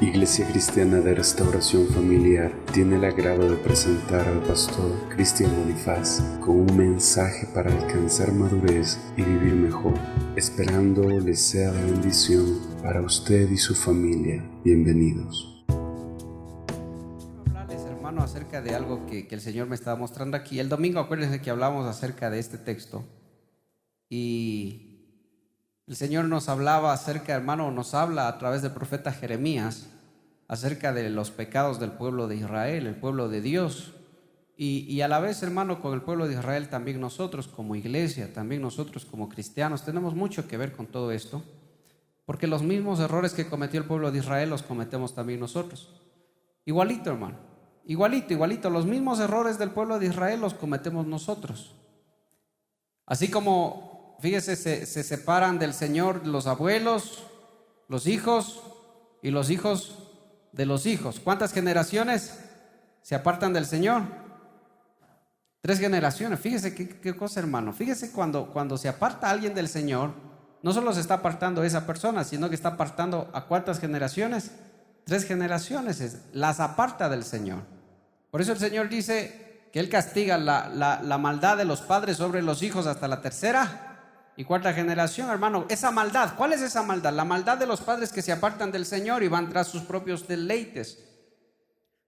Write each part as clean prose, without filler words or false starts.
Iglesia Cristiana de Restauración Familiar tiene el agrado de presentar al pastor Cristian Bonifaz con un mensaje para alcanzar madurez y vivir mejor, esperando les sea de bendición para usted y su familia. Bienvenidos. Quiero hablarles, hermano, acerca de algo que el Señor me estaba mostrando aquí. El domingo, acuérdense que hablamos acerca de este texto y el Señor nos hablaba acerca, hermano, nos habla a través del profeta Jeremías acerca de los pecados del pueblo de Israel, el pueblo de Dios. Y a la vez, hermano, con el pueblo de Israel también nosotros como iglesia, también nosotros como cristianos tenemos mucho que ver con todo esto, porque los mismos errores que cometió el pueblo de Israel los cometemos también nosotros. Igualito, hermano, igualito, los mismos errores del pueblo de Israel los cometemos nosotros. Así como, fíjese, se separan del Señor los abuelos, los hijos y los hijos de los hijos. ¿Cuántas generaciones se apartan del Señor? 3 generaciones. Fíjese qué cosa, hermano. Fíjese cuando se aparta alguien del Señor, no solo se está apartando esa persona, sino que está apartando ¿a cuántas generaciones? 3 generaciones las aparta del Señor. Por eso el Señor dice que Él castiga la maldad de los padres sobre los hijos hasta la 3ª y 4ª generación, hermano. Esa maldad, ¿cuál es esa maldad? La maldad de los padres que se apartan del Señor y van tras sus propios deleites,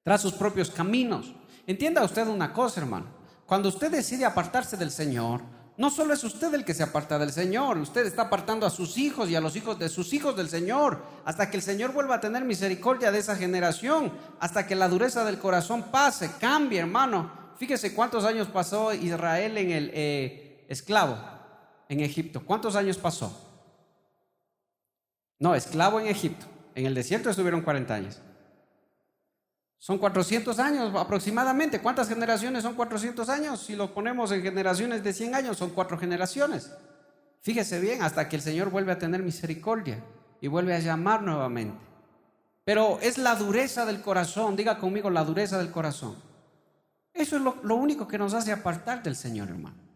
tras sus propios caminos. Entienda usted una cosa, hermano. Cuando usted decide apartarse del Señor, no solo es usted el que se aparta del Señor, usted está apartando a sus hijos y a los hijos de sus hijos del Señor, hasta que el Señor vuelva a tener misericordia de esa generación, hasta que la dureza del corazón pase, cambie, hermano. Fíjese cuántos años pasó Israel en el esclavo en Egipto. ¿Cuántos años pasó? No, esclavo en Egipto. En el desierto estuvieron 40 años. Son 400 años aproximadamente. ¿Cuántas generaciones son 400 años? Si lo ponemos en generaciones de 100 años, son 4 generaciones. Fíjese bien, hasta que el Señor vuelve a tener misericordia y vuelve a llamar nuevamente. Pero es la dureza del corazón. Diga conmigo, la dureza del corazón. Eso es lo único que nos hace apartar del Señor, hermano.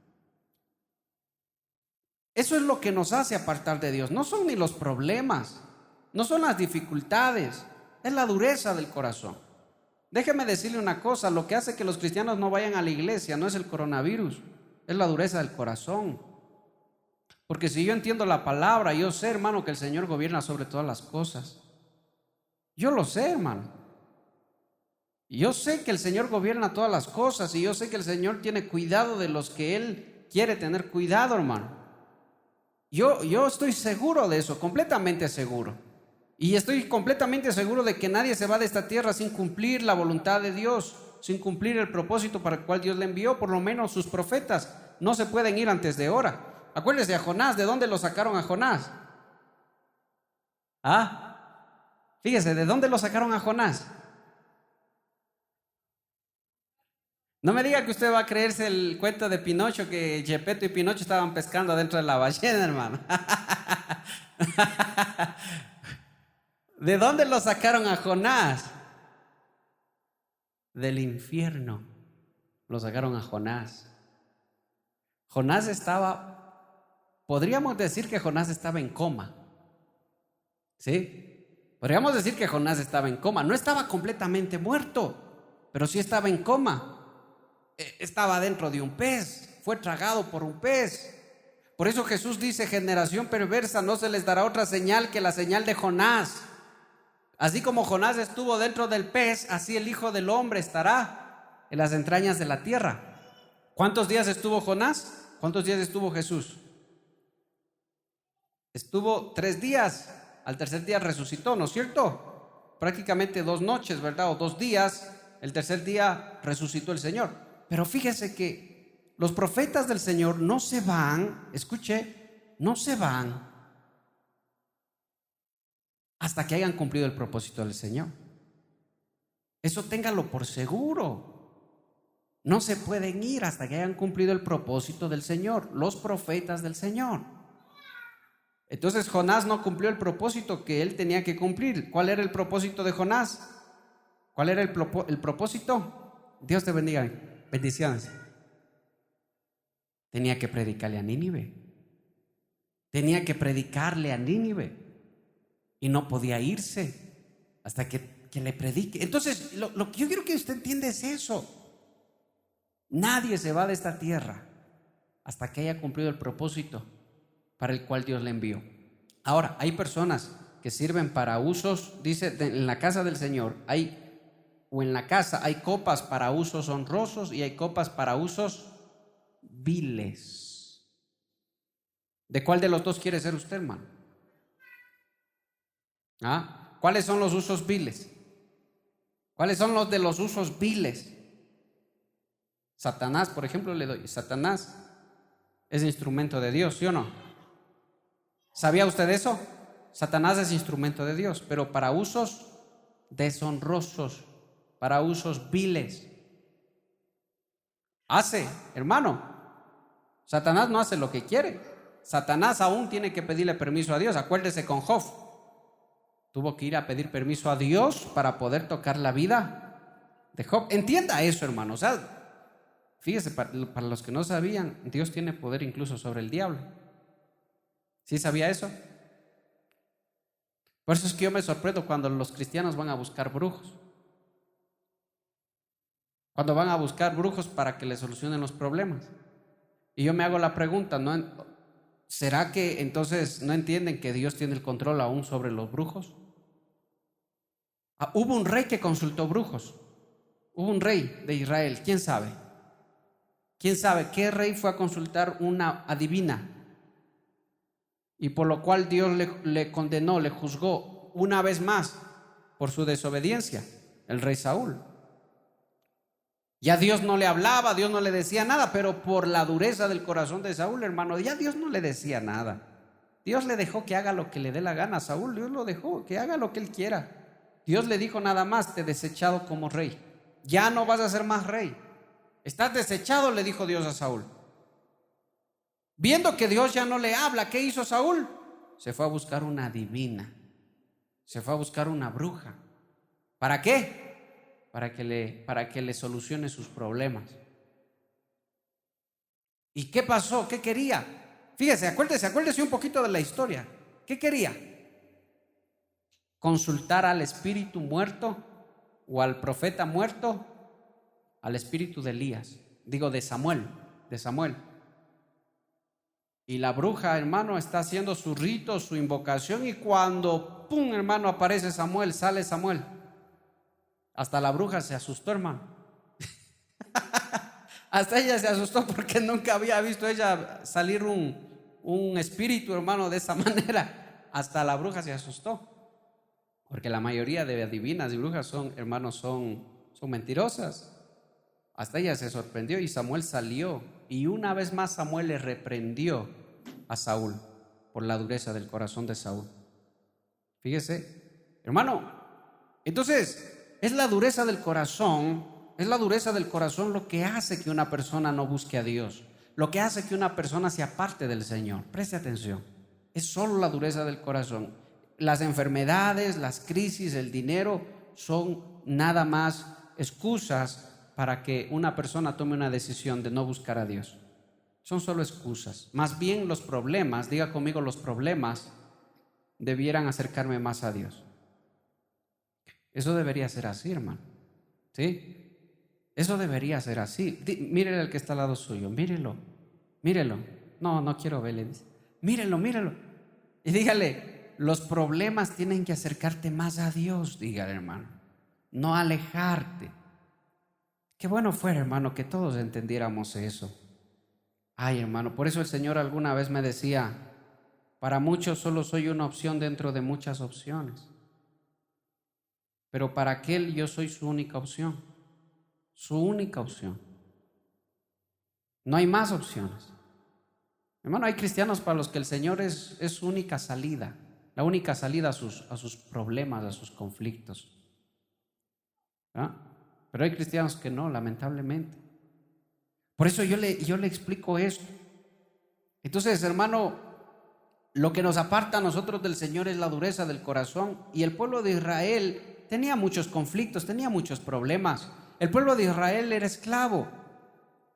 Eso es lo que nos hace apartar de Dios. No son ni los problemas, no son las dificultades, es la dureza del corazón. Déjeme decirle una cosa, lo que hace que los cristianos no vayan a la iglesia no es el coronavirus, es la dureza del corazón. Porque si yo entiendo la palabra, yo sé, hermano, que el Señor gobierna sobre todas las cosas. Yo lo sé, hermano. Yo sé que el Señor gobierna todas las cosas y yo sé que el Señor tiene cuidado de los que Él quiere tener cuidado, hermano. Yo estoy seguro de eso, completamente seguro. Y estoy completamente seguro de que nadie se va de esta tierra sin cumplir la voluntad de Dios, sin cumplir el propósito para el cual Dios le envió. Por lo menos sus profetas no se pueden ir antes de hora. Acuérdese a Jonás, ¿de dónde lo sacaron a Jonás? Fíjese, ¿de dónde lo sacaron a Jonás? No me diga que usted va a creerse el cuento de Pinocho, que Gepetto y Pinocho estaban pescando adentro de la ballena, hermano. ¿De dónde lo sacaron a Jonás? Del infierno. Lo sacaron a Jonás. Jonás podríamos decir que Jonás estaba en coma. ¿Sí? Podríamos decir que Jonás estaba en coma. No estaba completamente muerto, pero sí estaba en coma. Estaba dentro de un pez, fue tragado por un pez. Por eso Jesús dice: generación perversa, no se les dará otra señal que la señal de Jonás. Así como Jonás estuvo dentro del pez, así el Hijo del Hombre estará en las entrañas de la tierra. ¿Cuántos días estuvo Jonás? ¿Cuántos días estuvo Jesús? Estuvo 3 días. Al 3er día resucitó, ¿no es cierto? Prácticamente 2 noches, ¿verdad? O 2 días. El 3er día resucitó el Señor. Pero fíjese que los profetas del Señor no se van, escuche, no se van hasta que hayan cumplido el propósito del Señor. Eso téngalo por seguro. No se pueden ir hasta que hayan cumplido el propósito del Señor, los profetas del Señor. Entonces Jonás no cumplió el propósito que él tenía que cumplir. ¿Cuál era el propósito de Jonás? ¿Cuál era el propósito? Dios te bendiga. Bendiciones. Tenía que predicarle a Nínive. Tenía que predicarle a Nínive y no podía irse hasta que le predique. Entonces, lo que yo quiero que usted entienda es eso. Nadie se va de esta tierra hasta que haya cumplido el propósito para el cual Dios le envió. Ahora, hay personas que sirven para usos, dice, en la casa del Señor en la casa hay copas para usos honrosos y hay copas para usos viles. ¿De cuál de los dos quiere ser usted, hermano? ¿Cuáles son los usos viles? ¿Cuáles son los de los usos viles? Satanás, por ejemplo, le doy. Satanás es instrumento de Dios, ¿sí o no? ¿Sabía usted eso? Satanás es instrumento de Dios, pero para usos deshonrosos, para usos viles. Hermano, Satanás no hace lo que quiere. Satanás aún tiene que pedirle permiso a Dios. Acuérdese con Job. Tuvo que ir a pedir permiso a Dios para poder tocar la vida de Job. Entienda eso, hermano. O sea, fíjese, para los que no sabían, Dios tiene poder incluso sobre el diablo. ¿Sí sabía eso? Por eso es que yo me sorprendo cuando los cristianos van a buscar brujos. Cuando van a buscar brujos para que les solucionen los problemas. Y yo me hago la pregunta, ¿será que entonces no entienden que Dios tiene el control aún sobre los brujos? Hubo un rey que consultó brujos. Hubo un rey de Israel. ¿Quién sabe? ¿Quién sabe qué rey fue a consultar una adivina? Y por lo cual Dios le condenó, le juzgó una vez más por su desobediencia, el rey Saúl. Ya Dios no le hablaba, Dios no le decía nada, pero por la dureza del corazón de Saúl, hermano, ya Dios no le decía nada. Dios le dejó que haga lo que le dé la gana a Saúl. Dios lo dejó que haga lo que él quiera. Dios le dijo nada más: te he desechado como rey, ya no vas a ser más rey, estás desechado, le dijo Dios a Saúl. Viendo que Dios ya no le habla, ¿qué hizo Saúl? Se fue a buscar una adivina, se fue a buscar una bruja. ¿Para qué? Para que le solucione sus problemas. ¿Y qué pasó? ¿Qué quería? Fíjese, acuérdese un poquito de la historia. ¿Qué quería? Consultar al espíritu muerto o al profeta muerto, al espíritu de Elías, de Samuel. Y la bruja, hermano, está haciendo su rito, su invocación, y cuando, ¡pum!, hermano, aparece Samuel, sale Samuel. Hasta la bruja se asustó, hermano. Hasta ella se asustó porque nunca había visto ella salir un espíritu, hermano, de esa manera. Hasta la bruja se asustó. Porque la mayoría de adivinas y brujas son mentirosas. Hasta ella se sorprendió y Samuel salió. Y una vez más Samuel le reprendió a Saúl por la dureza del corazón de Saúl. Fíjese, hermano, entonces es la dureza del corazón lo que hace que una persona no busque a Dios, lo que hace que una persona se aparte del Señor. Preste atención, es solo la dureza del corazón. Las enfermedades, las crisis, el dinero son nada más excusas para que una persona tome una decisión de no buscar a Dios. Son solo excusas. Más bien los problemas, diga conmigo, los problemas debieran acercarme más a Dios. Eso debería ser así, hermano. ¿Sí? Eso debería ser así. Mírele al que está al lado suyo, mírelo. No quiero verle. Mírelo. Y dígale, los problemas tienen que acercarte más a Dios, dígale, hermano, no alejarte. Qué bueno fuera, hermano, que todos entendiéramos eso. Ay, hermano, por eso el Señor alguna vez me decía: para muchos solo soy una opción dentro de muchas opciones, pero para aquel yo soy su única opción. No hay más opciones. Hermano, hay cristianos para los que el Señor es su única salida, la única salida a sus problemas, a sus conflictos. ¿Ah? Pero hay cristianos que no, lamentablemente. Por eso yo le explico esto. Entonces, hermano, lo que nos aparta a nosotros del Señor es la dureza del corazón. Y el pueblo de Israel tenía muchos conflictos, tenía muchos problemas. El pueblo de Israel era esclavo.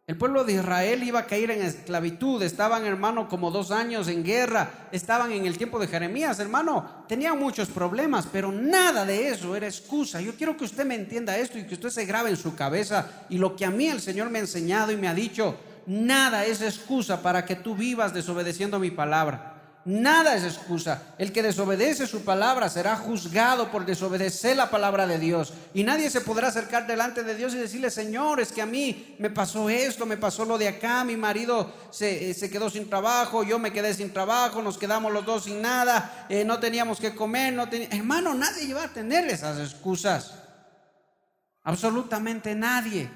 El pueblo de Israel iba a caer en esclavitud. Estaban, hermano, como 2 años en guerra. Estaban en el tiempo de Jeremías, hermano. Tenían muchos problemas, pero nada de eso era excusa. Yo quiero que usted me entienda esto y que usted se grabe en su cabeza. Y lo que a mí el Señor me ha enseñado y me ha dicho, nada es excusa para que tú vivas desobedeciendo mi palabra. Nada es excusa. El que desobedece su palabra será juzgado por desobedecer la palabra de Dios. Y nadie se podrá acercar delante de Dios y decirle: Señor, es que a mí me pasó esto, me pasó lo de acá, mi marido se quedó sin trabajo, yo me quedé sin trabajo, nos quedamos los dos sin nada, no teníamos que comer, hermano, nadie va a tener esas excusas. Absolutamente nadie.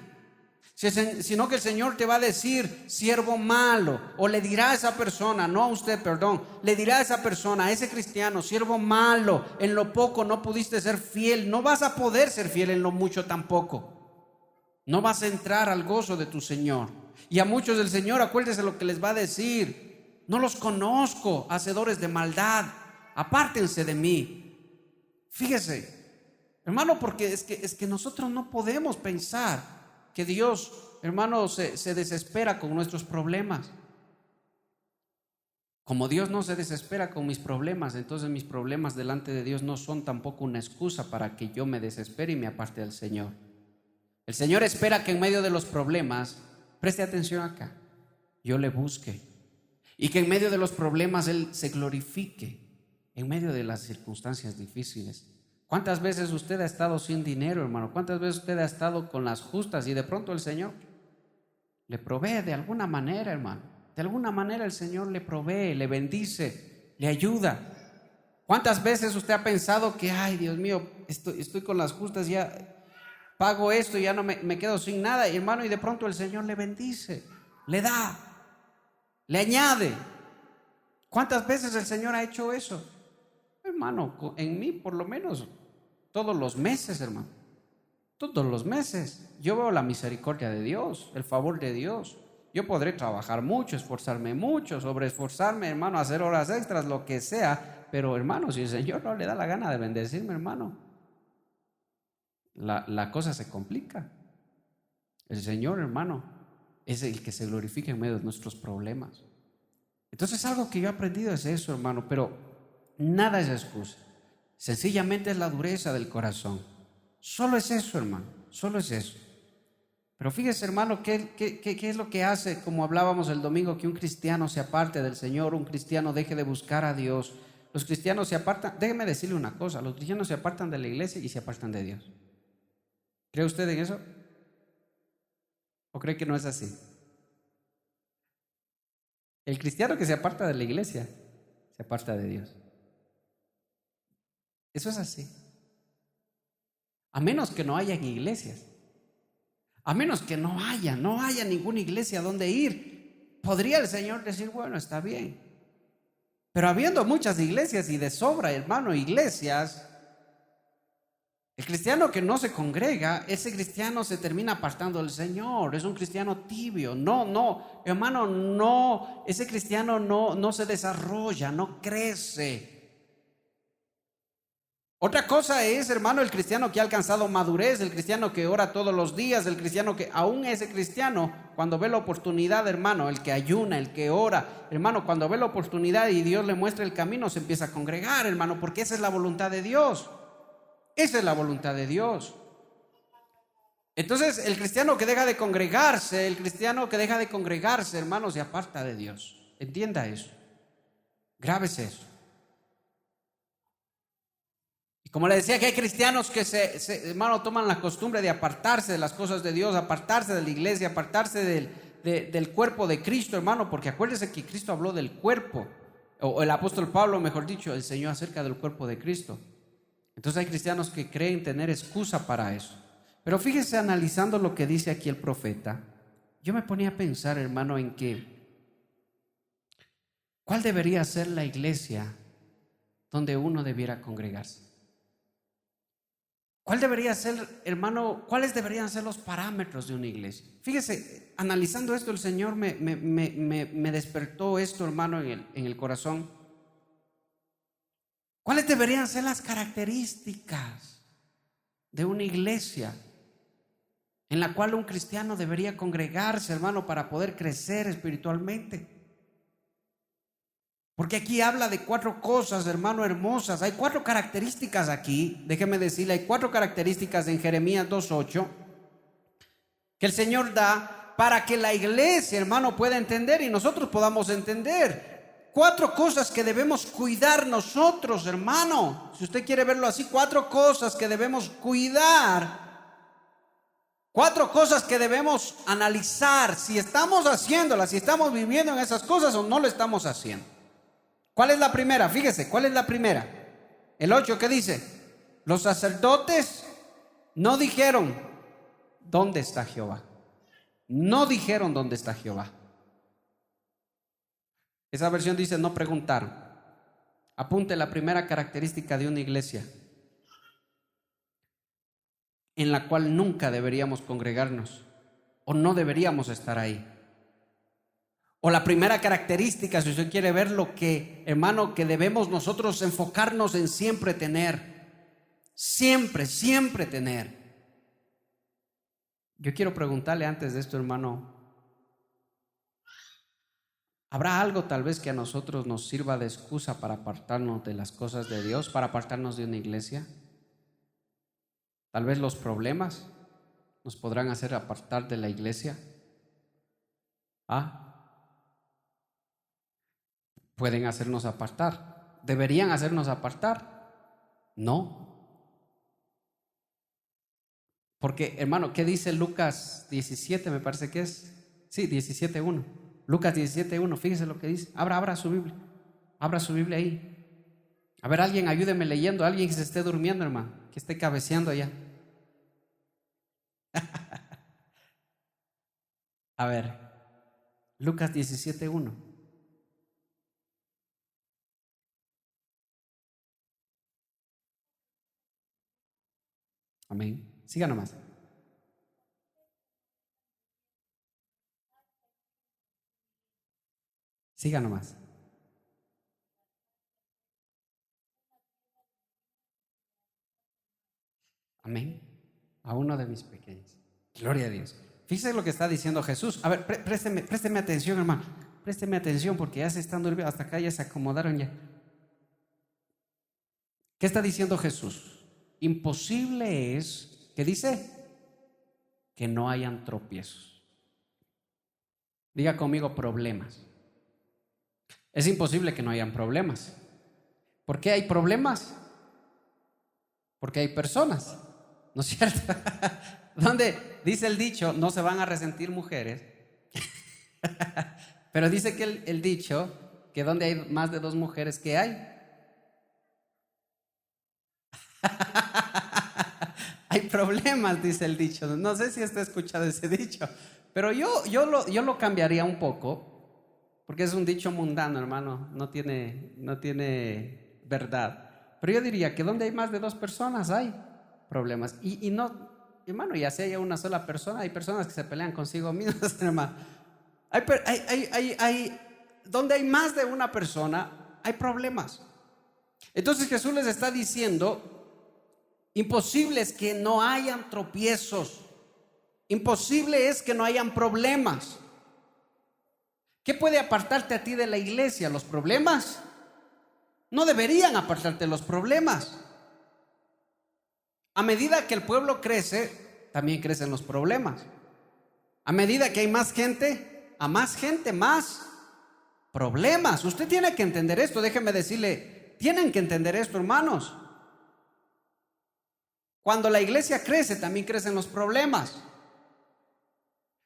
Sino que el Señor te va a decir: siervo malo, o le dirá a esa persona, no a usted, perdón, le dirá a esa persona, a ese cristiano: siervo malo, en lo poco no pudiste ser fiel, no vas a poder ser fiel en lo mucho tampoco. No vas a entrar al gozo de tu Señor. Y a muchos del Señor, acuérdese lo que les va a decir: no los conozco, hacedores de maldad, apártense de mí. Fíjese, hermano, porque es que nosotros no podemos pensar que Dios, hermano, se desespera con nuestros problemas. Como Dios no se desespera con mis problemas, entonces mis problemas delante de Dios no son tampoco una excusa para que yo me desespere y me aparte del Señor. El Señor espera que en medio de los problemas, preste atención acá, yo le busque, y que en medio de los problemas Él se glorifique en medio de las circunstancias difíciles. ¿Cuántas veces usted ha estado sin dinero, hermano? ¿Cuántas veces usted ha estado con las justas y de pronto el Señor le provee de alguna manera, hermano? De alguna manera el Señor le provee, le bendice, le ayuda. ¿Cuántas veces usted ha pensado que, ay, Dios mío, estoy con las justas, ya pago esto y ya no me quedo sin nada, hermano, y de pronto el Señor le bendice, le da, le añade? ¿Cuántas veces el Señor ha hecho eso? Hermano, en mí por lo menos todos los meses, hermano, todos los meses yo veo la misericordia de Dios, el favor de Dios. Yo podré trabajar mucho, esforzarme mucho, sobreesforzarme, hermano, hacer horas extras, lo que sea, pero hermano, si el Señor no le da la gana de bendecirme, hermano, la cosa se complica. El Señor, hermano, es el que se glorifica en medio de nuestros problemas. Entonces, algo que yo he aprendido es eso, hermano, pero nada es excusa. Sencillamente es la dureza del corazón. Solo es eso, hermano, solo es eso. Pero fíjese, hermano, ¿qué es lo que hace, como hablábamos el domingo, que un cristiano se aparte del Señor, un cristiano deje de buscar a Dios? Los cristianos se apartan, déjeme decirle una cosa, los cristianos se apartan de la iglesia y se apartan de Dios. ¿Cree usted en eso? ¿O cree que no es así? El cristiano que se aparta de la iglesia se aparta de Dios. Eso es así. A menos que no hayan iglesias, a menos que no haya ninguna iglesia donde ir, podría el Señor decir: bueno, está bien. Pero habiendo muchas iglesias y de sobra, hermano, iglesias, el cristiano que no se congrega, ese cristiano se termina apartando del Señor. Es un cristiano tibio. No, hermano, no, ese cristiano no se desarrolla, no crece. Otra cosa es, hermano, el cristiano que ha alcanzado madurez, el cristiano que ora todos los días, el cristiano que aún ese cristiano, cuando ve la oportunidad, hermano, el que ayuna, el que ora, hermano, cuando ve la oportunidad y Dios le muestra el camino, se empieza a congregar, hermano, porque esa es la voluntad de Dios. Esa es la voluntad de Dios. Entonces, el cristiano que deja de congregarse, hermano, se aparta de Dios. Entienda eso. Grábese eso. Como le decía, que hay cristianos que hermano, toman la costumbre de apartarse de las cosas de Dios, apartarse de la iglesia, apartarse del cuerpo de Cristo, hermano, porque acuérdese que Cristo habló del cuerpo, o el apóstol Pablo, mejor dicho, enseñó acerca del cuerpo de Cristo. Entonces hay cristianos que creen tener excusa para eso. Pero fíjese, analizando lo que dice aquí el profeta, yo me ponía a pensar, hermano, en que ¿cuál debería ser la iglesia donde uno debiera congregarse? ¿Cuál debería ser, hermano, cuáles deberían ser los parámetros de una iglesia? Fíjese, analizando esto, el Señor me despertó esto, hermano, en el corazón. ¿Cuáles deberían ser las características de una iglesia en la cual un cristiano debería congregarse, hermano, para poder crecer espiritualmente. Porque aquí habla de 4 cosas, hermano, hermosas. Hay 4 características aquí. Déjeme decirle, hay 4 características en Jeremías 2:8 que el Señor da para que la iglesia, hermano, pueda entender y nosotros podamos entender. 4 cosas que debemos cuidar nosotros, hermano. Si usted quiere verlo así, 4 cosas que debemos cuidar. 4 cosas que debemos analizar si estamos haciéndolas, si estamos viviendo en esas cosas o no lo estamos haciendo. ¿Cuál es la primera? Fíjese, ¿cuál es la primera? El 8, ¿qué dice? Los sacerdotes no dijeron, ¿dónde está Jehová? No dijeron dónde está Jehová. Esa versión dice no preguntaron. Apunte la primera característica de una iglesia en la cual nunca deberíamos congregarnos o no deberíamos estar ahí. O la primera característica, si usted quiere ver lo que, hermano, que debemos nosotros enfocarnos en siempre tener. Siempre, siempre tener. Yo quiero preguntarle antes de esto, hermano, ¿habrá algo tal vez que a nosotros nos sirva de excusa para apartarnos de las cosas de Dios, para apartarnos de una iglesia? Tal vez los problemas nos podrán hacer apartar de la iglesia. Pueden hacernos apartar. ¿Deberían hacernos apartar? No. Porque, hermano, ¿qué dice Lucas 17? Me parece que es. Sí, 17:1. Lucas 17:1. Fíjese lo que dice. Abra su Biblia. Abra su Biblia ahí. A ver, alguien ayúdeme leyendo. Alguien que se esté durmiendo, hermano, que esté cabeceando allá. A ver, Lucas 17:1. Amén. Siga nomás. Siga nomás. Amén. A uno de mis pequeños. Gloria a Dios. Fíjese lo que está diciendo Jesús. A ver, présteme atención, hermano. Présteme atención porque ya se están durmiendo. Hasta acá ya se acomodaron ya. ¿Qué está diciendo Jesús? Imposible es, ¿qué dice? Que no hayan tropiezos. Diga conmigo problemas. Es imposible que no hayan problemas. ¿Por qué hay problemas? Porque hay personas, ¿no es cierto? Donde dice el dicho, no se van a resentir mujeres. Pero dice que el dicho, que donde hay más de 2 mujeres, ¿qué hay? Hay problemas, dice el dicho. No sé si usted ha escuchado ese dicho, pero yo lo cambiaría un poco, porque es un dicho mundano, hermano, no tiene verdad. Pero yo diría que donde hay más de 2 personas hay problemas. Y no, hermano, ya sea una sola persona, hay personas que se pelean consigo mismas, hermano. Donde hay más de una persona, hay problemas. Entonces Jesús les está diciendo, imposible es que no hayan tropiezos. Imposible es que no hayan problemas. ¿Qué puede apartarte a ti de la iglesia? ¿Los problemas? No deberían apartarte los problemas. A medida que el pueblo crece, también crecen los problemas. A medida que hay más gente, a más gente, más problemas. Usted tiene que entender esto, déjeme decirle, tienen que entender esto, hermanos. Cuando la iglesia crece, también crecen los problemas.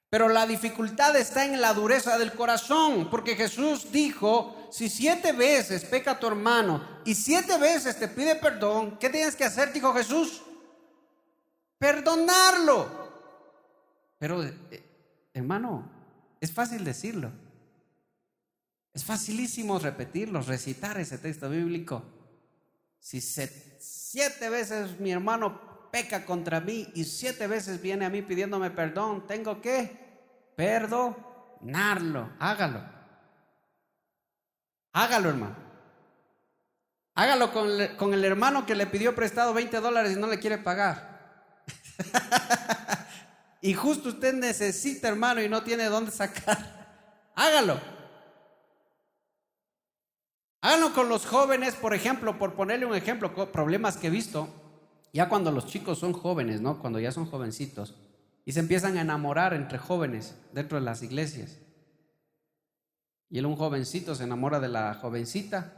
Pero la dificultad está en la dureza del corazón, porque Jesús dijo, si 7 veces peca tu hermano y 7 veces te pide perdón, ¿qué tienes que hacer? Dijo Jesús, perdonarlo. Pero, hermano, es fácil decirlo. Es facilísimo repetirlo, recitar ese texto bíblico. Si 7 veces mi hermano peca contra mí y 7 veces viene a mí pidiéndome perdón, tengo que perdonarlo. Hágalo, hermano. Hágalo con el hermano que le pidió prestado $20 y no le quiere pagar. y justo usted necesita, hermano, y no tiene dónde sacar, hágalo. Háganlo con los jóvenes, por ejemplo, por ponerle un ejemplo, problemas que he visto, ya cuando los chicos son jóvenes, ¿no? Cuando ya son jovencitos, y se empiezan a enamorar entre jóvenes dentro de las iglesias. Y un jovencito se enamora de la jovencita,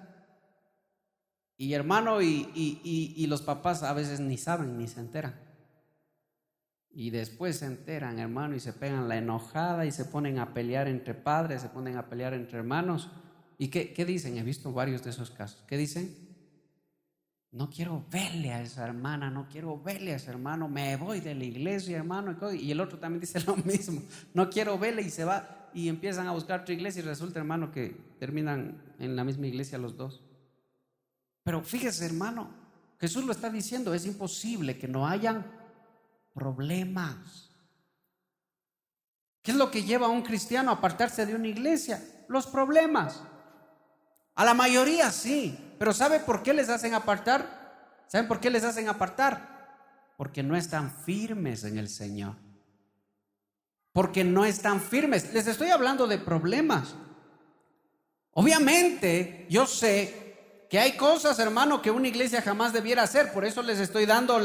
y hermano, y los papás a veces ni saben, ni se enteran. Y después se enteran, hermano, y se pegan la enojada y se ponen a pelear entre padres, se ponen a pelear entre hermanos. ¿Y qué dicen? He visto varios de esos casos. ¿Qué dicen? No quiero verle a esa hermana, no quiero verle a ese hermano, me voy de la iglesia, hermano. Y el otro también dice lo mismo, no quiero verle, y se va y empiezan a buscar otra iglesia, y resulta, hermano, que terminan en la misma iglesia los dos. Pero fíjese, hermano, Jesús lo está diciendo, es imposible que no hayan problemas. ¿Qué es lo que lleva a un cristiano a apartarse de una iglesia? Los problemas. A la mayoría sí, pero ¿sabe por qué les hacen apartar? ¿Saben por qué les hacen apartar? Porque no están firmes en el Señor. Porque no están firmes. Les estoy hablando de problemas. Obviamente, yo sé que hay cosas, hermano, que una iglesia jamás debiera hacer. Por eso les estoy dando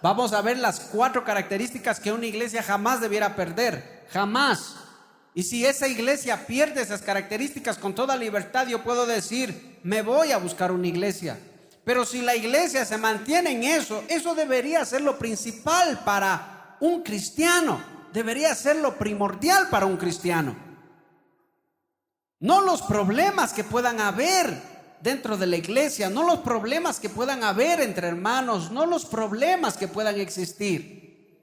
vamos a ver las 4 características que una iglesia jamás debiera perder. Jamás. Y si esa iglesia pierde esas características, con toda libertad yo puedo decir, me voy a buscar una iglesia. Pero si la iglesia se mantiene en eso debería ser lo principal para un cristiano. Debería ser lo primordial para un cristiano. No los problemas que puedan haber dentro de la iglesia, no los problemas que puedan haber entre hermanos, no los problemas que puedan existir.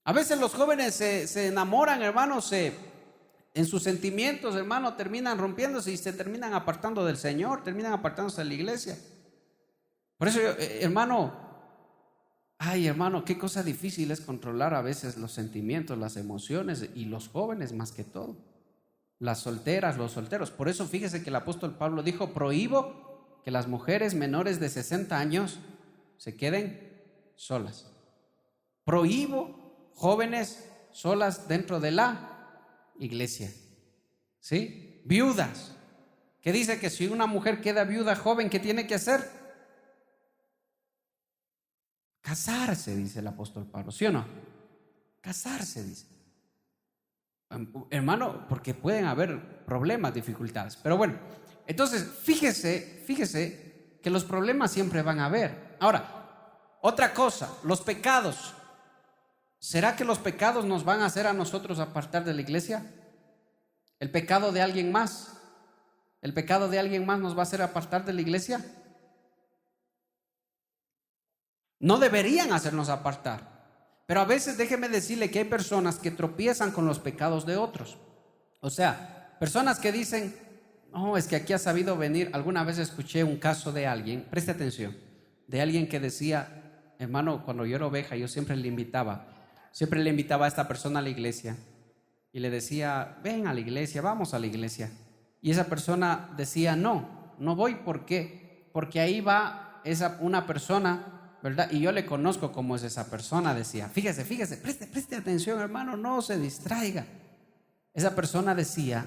A veces los jóvenes se enamoran, hermanos, en sus sentimientos, hermano, terminan rompiéndose y se terminan apartando del Señor, terminan apartándose de la iglesia. Por eso, hermano, qué cosa difícil es controlar a veces los sentimientos, las emociones, y los jóvenes más que todo, las solteras, los solteros. Por eso fíjese que el apóstol Pablo dijo, prohíbo que las mujeres menores de 60 años se queden solas. Prohíbo jóvenes solas dentro de la iglesia, ¿sí? Viudas, que dice que si una mujer queda viuda joven, ¿qué tiene que hacer? Casarse, dice el apóstol Pablo, ¿sí o no? Casarse, dice. Hermano, porque pueden haber problemas, dificultades. Pero bueno, entonces fíjese que los problemas siempre van a haber. Ahora, otra cosa, los pecados. ¿Será que los pecados nos van a hacer a nosotros apartar de la iglesia? ¿El pecado de alguien más? ¿El pecado de alguien más nos va a hacer apartar de la iglesia? No deberían hacernos apartar. Pero a veces déjeme decirle que hay personas que tropiezan con los pecados de otros. O sea, personas que dicen, no, es que aquí ha sabido venir. Alguna vez escuché un caso de alguien, preste atención, de alguien que decía, hermano, cuando yo era oveja, yo siempre le invitaba a esta persona a la iglesia y le decía, ven a la iglesia, vamos a la iglesia. Y esa persona decía, no voy. ¿Por qué? Porque ahí va una persona, ¿verdad? Y yo le conozco cómo es esa persona, decía. Fíjese, preste atención, hermano, no se distraiga. Esa persona decía,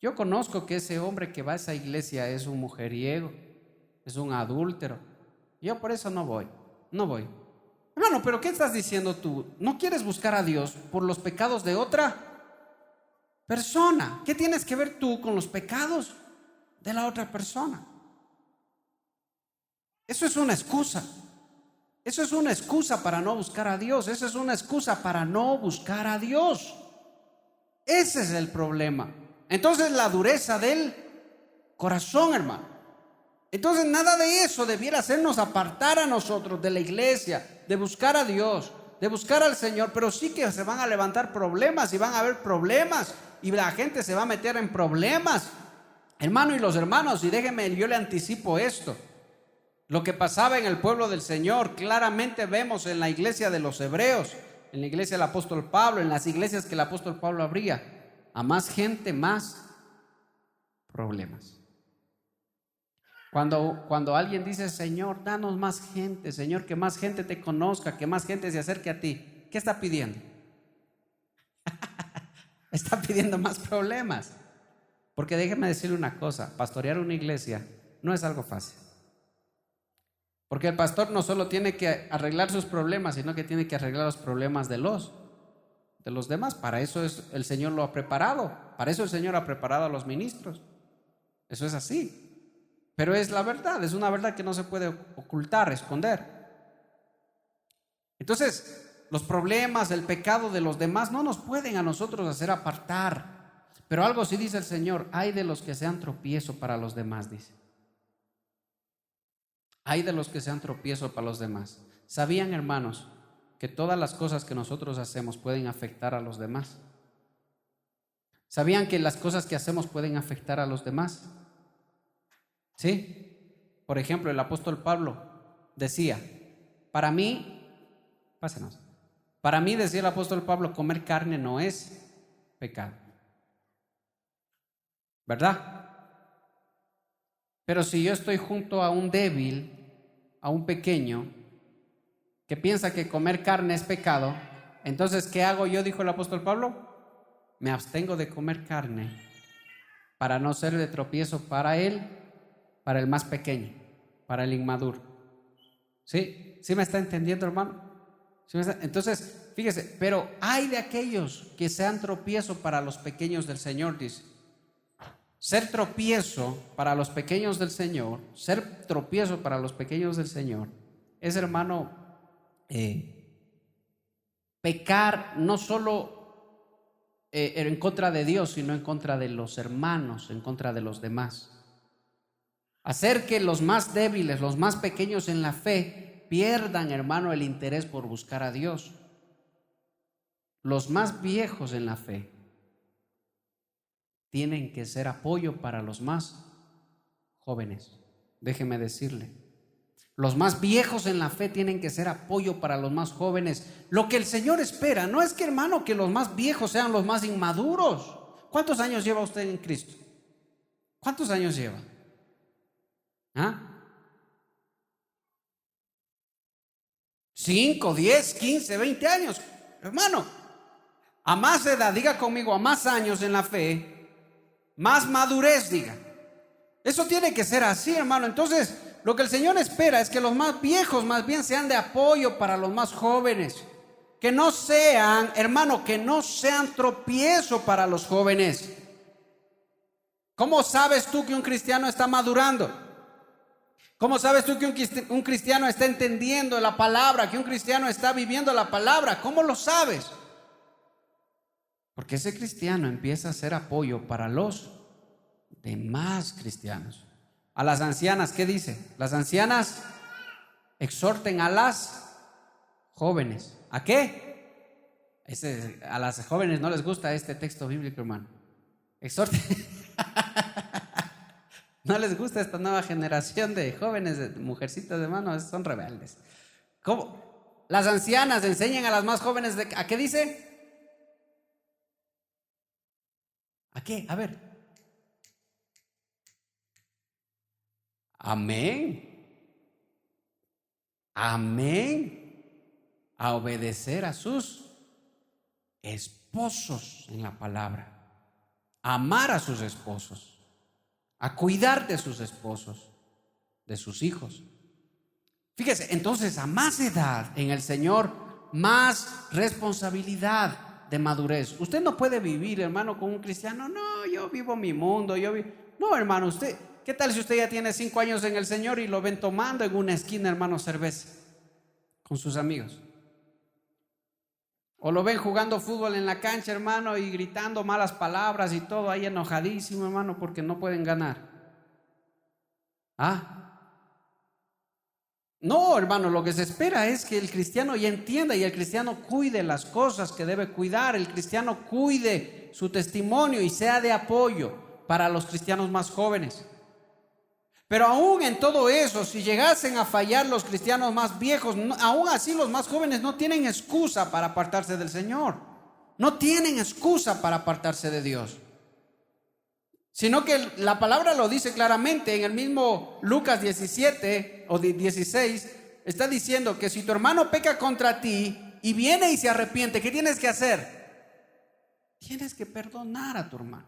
yo conozco que ese hombre que va a esa iglesia es un mujeriego, es un adúltero. Yo por eso no voy. Hermano, pero ¿qué estás diciendo tú? ¿No quieres buscar a Dios por los pecados de otra persona? ¿Qué tienes que ver tú con los pecados de la otra persona? Eso es una excusa. Eso es una excusa para no buscar a Dios. Eso es una excusa para no buscar a Dios. Ese es el problema. Entonces, la dureza del corazón, hermano. Entonces, nada de eso debiera hacernos apartar a nosotros de la iglesia, de buscar a Dios, de buscar al Señor. Pero sí que se van a levantar problemas y van a haber problemas y la gente se va a meter en problemas, hermano. Y los hermanos, y déjenme, yo le anticipo esto. Lo que pasaba en el pueblo del Señor, claramente vemos en la iglesia de los hebreos, en la iglesia del apóstol Pablo, en las iglesias que el apóstol Pablo abría. A más gente, más problemas. Cuando alguien dice, Señor, danos más gente, Señor, que más gente te conozca, que más gente se acerque a ti, ¿qué está pidiendo? Está pidiendo más problemas. Porque déjeme decirle una cosa, pastorear una iglesia no es algo fácil. Porque el pastor no solo tiene que arreglar sus problemas, sino que tiene que arreglar los problemas de los demás. Para eso el Señor lo ha preparado. Para eso el Señor ha preparado a los ministros. Eso es así. Pero es la verdad, es una verdad que no se puede ocultar, esconder. Entonces, los problemas, el pecado de los demás no nos pueden a nosotros hacer apartar. Pero algo sí dice el Señor: ay de los que sean tropiezo para los demás, dice. Ay de los que sean tropiezo para los demás. ¿Sabían, hermanos, que todas las cosas que nosotros hacemos pueden afectar a los demás? ¿Sabían que las cosas que hacemos pueden afectar a los demás? ¿Sí? Por ejemplo, el apóstol Pablo decía, para mí, pásenos, para mí, decía el apóstol Pablo, comer carne no es pecado, ¿verdad? Pero si yo estoy junto a un débil, a un pequeño, que piensa que comer carne es pecado, entonces, ¿qué hago yo?, dijo el apóstol Pablo. Me abstengo de comer carne para no ser de tropiezo para él, para el más pequeño, para el inmaduro. ¿Sí? ¿Sí me está entendiendo, hermano? ¿Sí me está? Entonces, fíjese, pero hay de aquellos que sean tropiezo para los pequeños del Señor, dice. Ser tropiezo para los pequeños del Señor, ser tropiezo para los pequeños del Señor, es, hermano, pecar no solo en contra de Dios, sino en contra de los hermanos, en contra de los demás. Hacer que los más débiles, los más pequeños en la fe, pierdan, hermano, el interés por buscar a Dios. Los más viejos en la fe tienen que ser apoyo para los más jóvenes. Déjeme decirle, los más viejos en la fe tienen que ser apoyo para los más jóvenes. Lo que el Señor espera no es que, hermano, que los más viejos sean los más inmaduros. ¿Cuántos años lleva usted en Cristo? ¿Cuántos años lleva? ¿Ah? 5, 10, 15, 20 años. Hermano, a más edad, diga conmigo, a más años en la fe, más madurez, diga. Eso tiene que ser así, hermano. Entonces, lo que el Señor espera es que los más viejos más bien sean de apoyo para los más jóvenes. Que no sean, hermano, que no sean tropiezo para los jóvenes. ¿Cómo sabes tú que un cristiano está madurando? ¿Cómo sabes tú que un cristiano está entendiendo la palabra, que un cristiano está viviendo la palabra? ¿Cómo lo sabes? Porque ese cristiano empieza a ser apoyo para los demás cristianos. A las ancianas, ¿qué dice? Las ancianas exhorten a las jóvenes. ¿A qué? A las jóvenes no les gusta este texto bíblico, hermano. Exhorten. No les gusta esta nueva generación de jóvenes, de mujercitas, hermano, son rebeldes. ¿Cómo? Las ancianas enseñan a las más jóvenes ¿a qué dice? ¿A qué? A ver. Amén. Amén. A obedecer a sus esposos en la palabra. A amar a sus esposos. A cuidar de sus esposos, de sus hijos. Fíjese, entonces, a más edad en el Señor, más responsabilidad de madurez. Usted no puede vivir, hermano, con un cristiano. No, yo vivo mi mundo. No, hermano, usted, ¿qué tal si usted ya tiene 5 años en el Señor y lo ven tomando en una esquina, hermano, cerveza con sus amigos? O lo ven jugando fútbol en la cancha, hermano, y gritando malas palabras y todo ahí enojadísimo, hermano, porque no pueden ganar. No, hermano, lo que se espera es que el cristiano ya entienda y el cristiano cuide las cosas que debe cuidar. El cristiano cuide su testimonio y sea de apoyo para los cristianos más jóvenes. Pero aún en todo eso, si llegasen a fallar los cristianos más viejos, aún así los más jóvenes no tienen excusa para apartarse del Señor. No tienen excusa para apartarse de Dios. Sino que la palabra lo dice claramente en el mismo Lucas 17 o 16. Está diciendo que si tu hermano peca contra ti, y viene y se arrepiente, ¿qué tienes que hacer? Tienes que perdonar a tu hermano.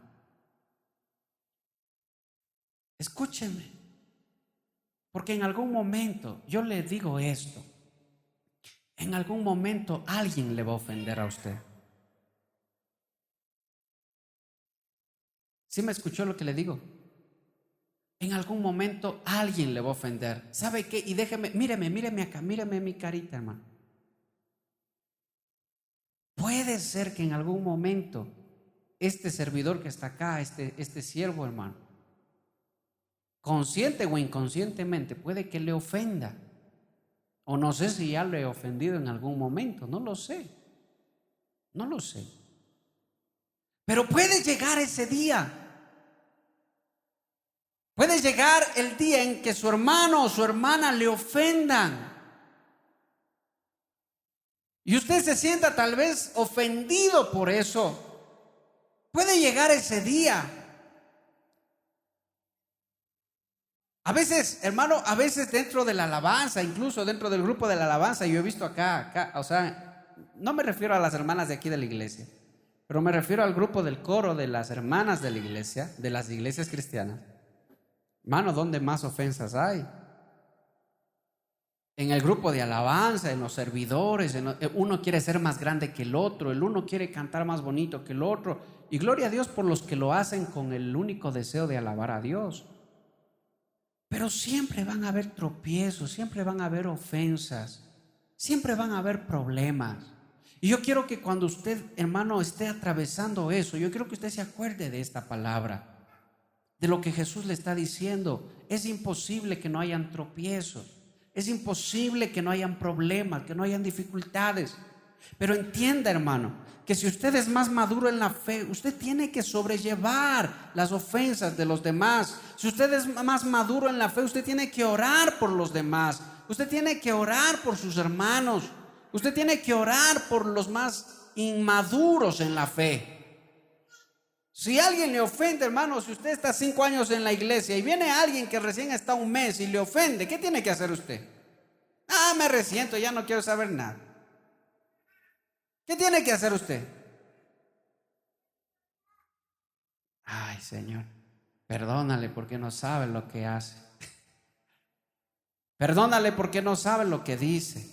Escúchenme, porque en algún momento, yo le digo esto, en algún momento alguien le va a ofender a usted. ¿Sí me escuchó lo que le digo? En algún momento alguien le va a ofender. ¿Sabe qué? Y déjeme, míreme acá, míreme mi carita, hermano. Puede ser que en algún momento este servidor que está acá, este siervo, hermano, consciente o inconscientemente, puede que le ofenda. O no sé si ya le he ofendido en algún momento, no lo sé. No lo sé. Pero puede llegar ese día. Puede llegar el día en que su hermano o su hermana le ofendan. Y usted se sienta tal vez ofendido por eso. Puede llegar ese día. A veces, hermano, a veces dentro de la alabanza, incluso dentro del grupo de la alabanza, yo he visto acá, o sea, no me refiero a las hermanas de aquí de la iglesia, pero me refiero al grupo del coro de las hermanas de la iglesia, de las iglesias cristianas. Hermano, ¿dónde más ofensas hay? En el grupo de alabanza, en los servidores, uno quiere ser más grande que el otro, el uno quiere cantar más bonito que el otro. Y gloria a Dios por los que lo hacen con el único deseo de alabar a Dios. Pero siempre van a haber tropiezos, siempre van a haber ofensas, siempre van a haber problemas. Y yo quiero que cuando usted, hermano, esté atravesando eso, yo quiero que usted se acuerde de esta palabra, de lo que Jesús le está diciendo. Es imposible que no hayan tropiezos. Es imposible que no hayan problemas, que no hayan dificultades. Pero entienda, hermano, que si usted es más maduro en la fe, usted tiene que sobrellevar las ofensas de los demás. Si usted es más maduro en la fe, usted tiene que orar por los demás. Usted tiene que orar por sus hermanos. Usted tiene que orar por los más inmaduros en la fe. Si alguien le ofende, hermano, si usted está 5 años en la iglesia y viene alguien que recién está un mes y le ofende, ¿qué tiene que hacer usted? Me resiento, ya no quiero saber nada. ¿Qué tiene que hacer usted? Ay, Señor, perdónale porque no sabe lo que hace. Perdónale porque no sabe lo que dice.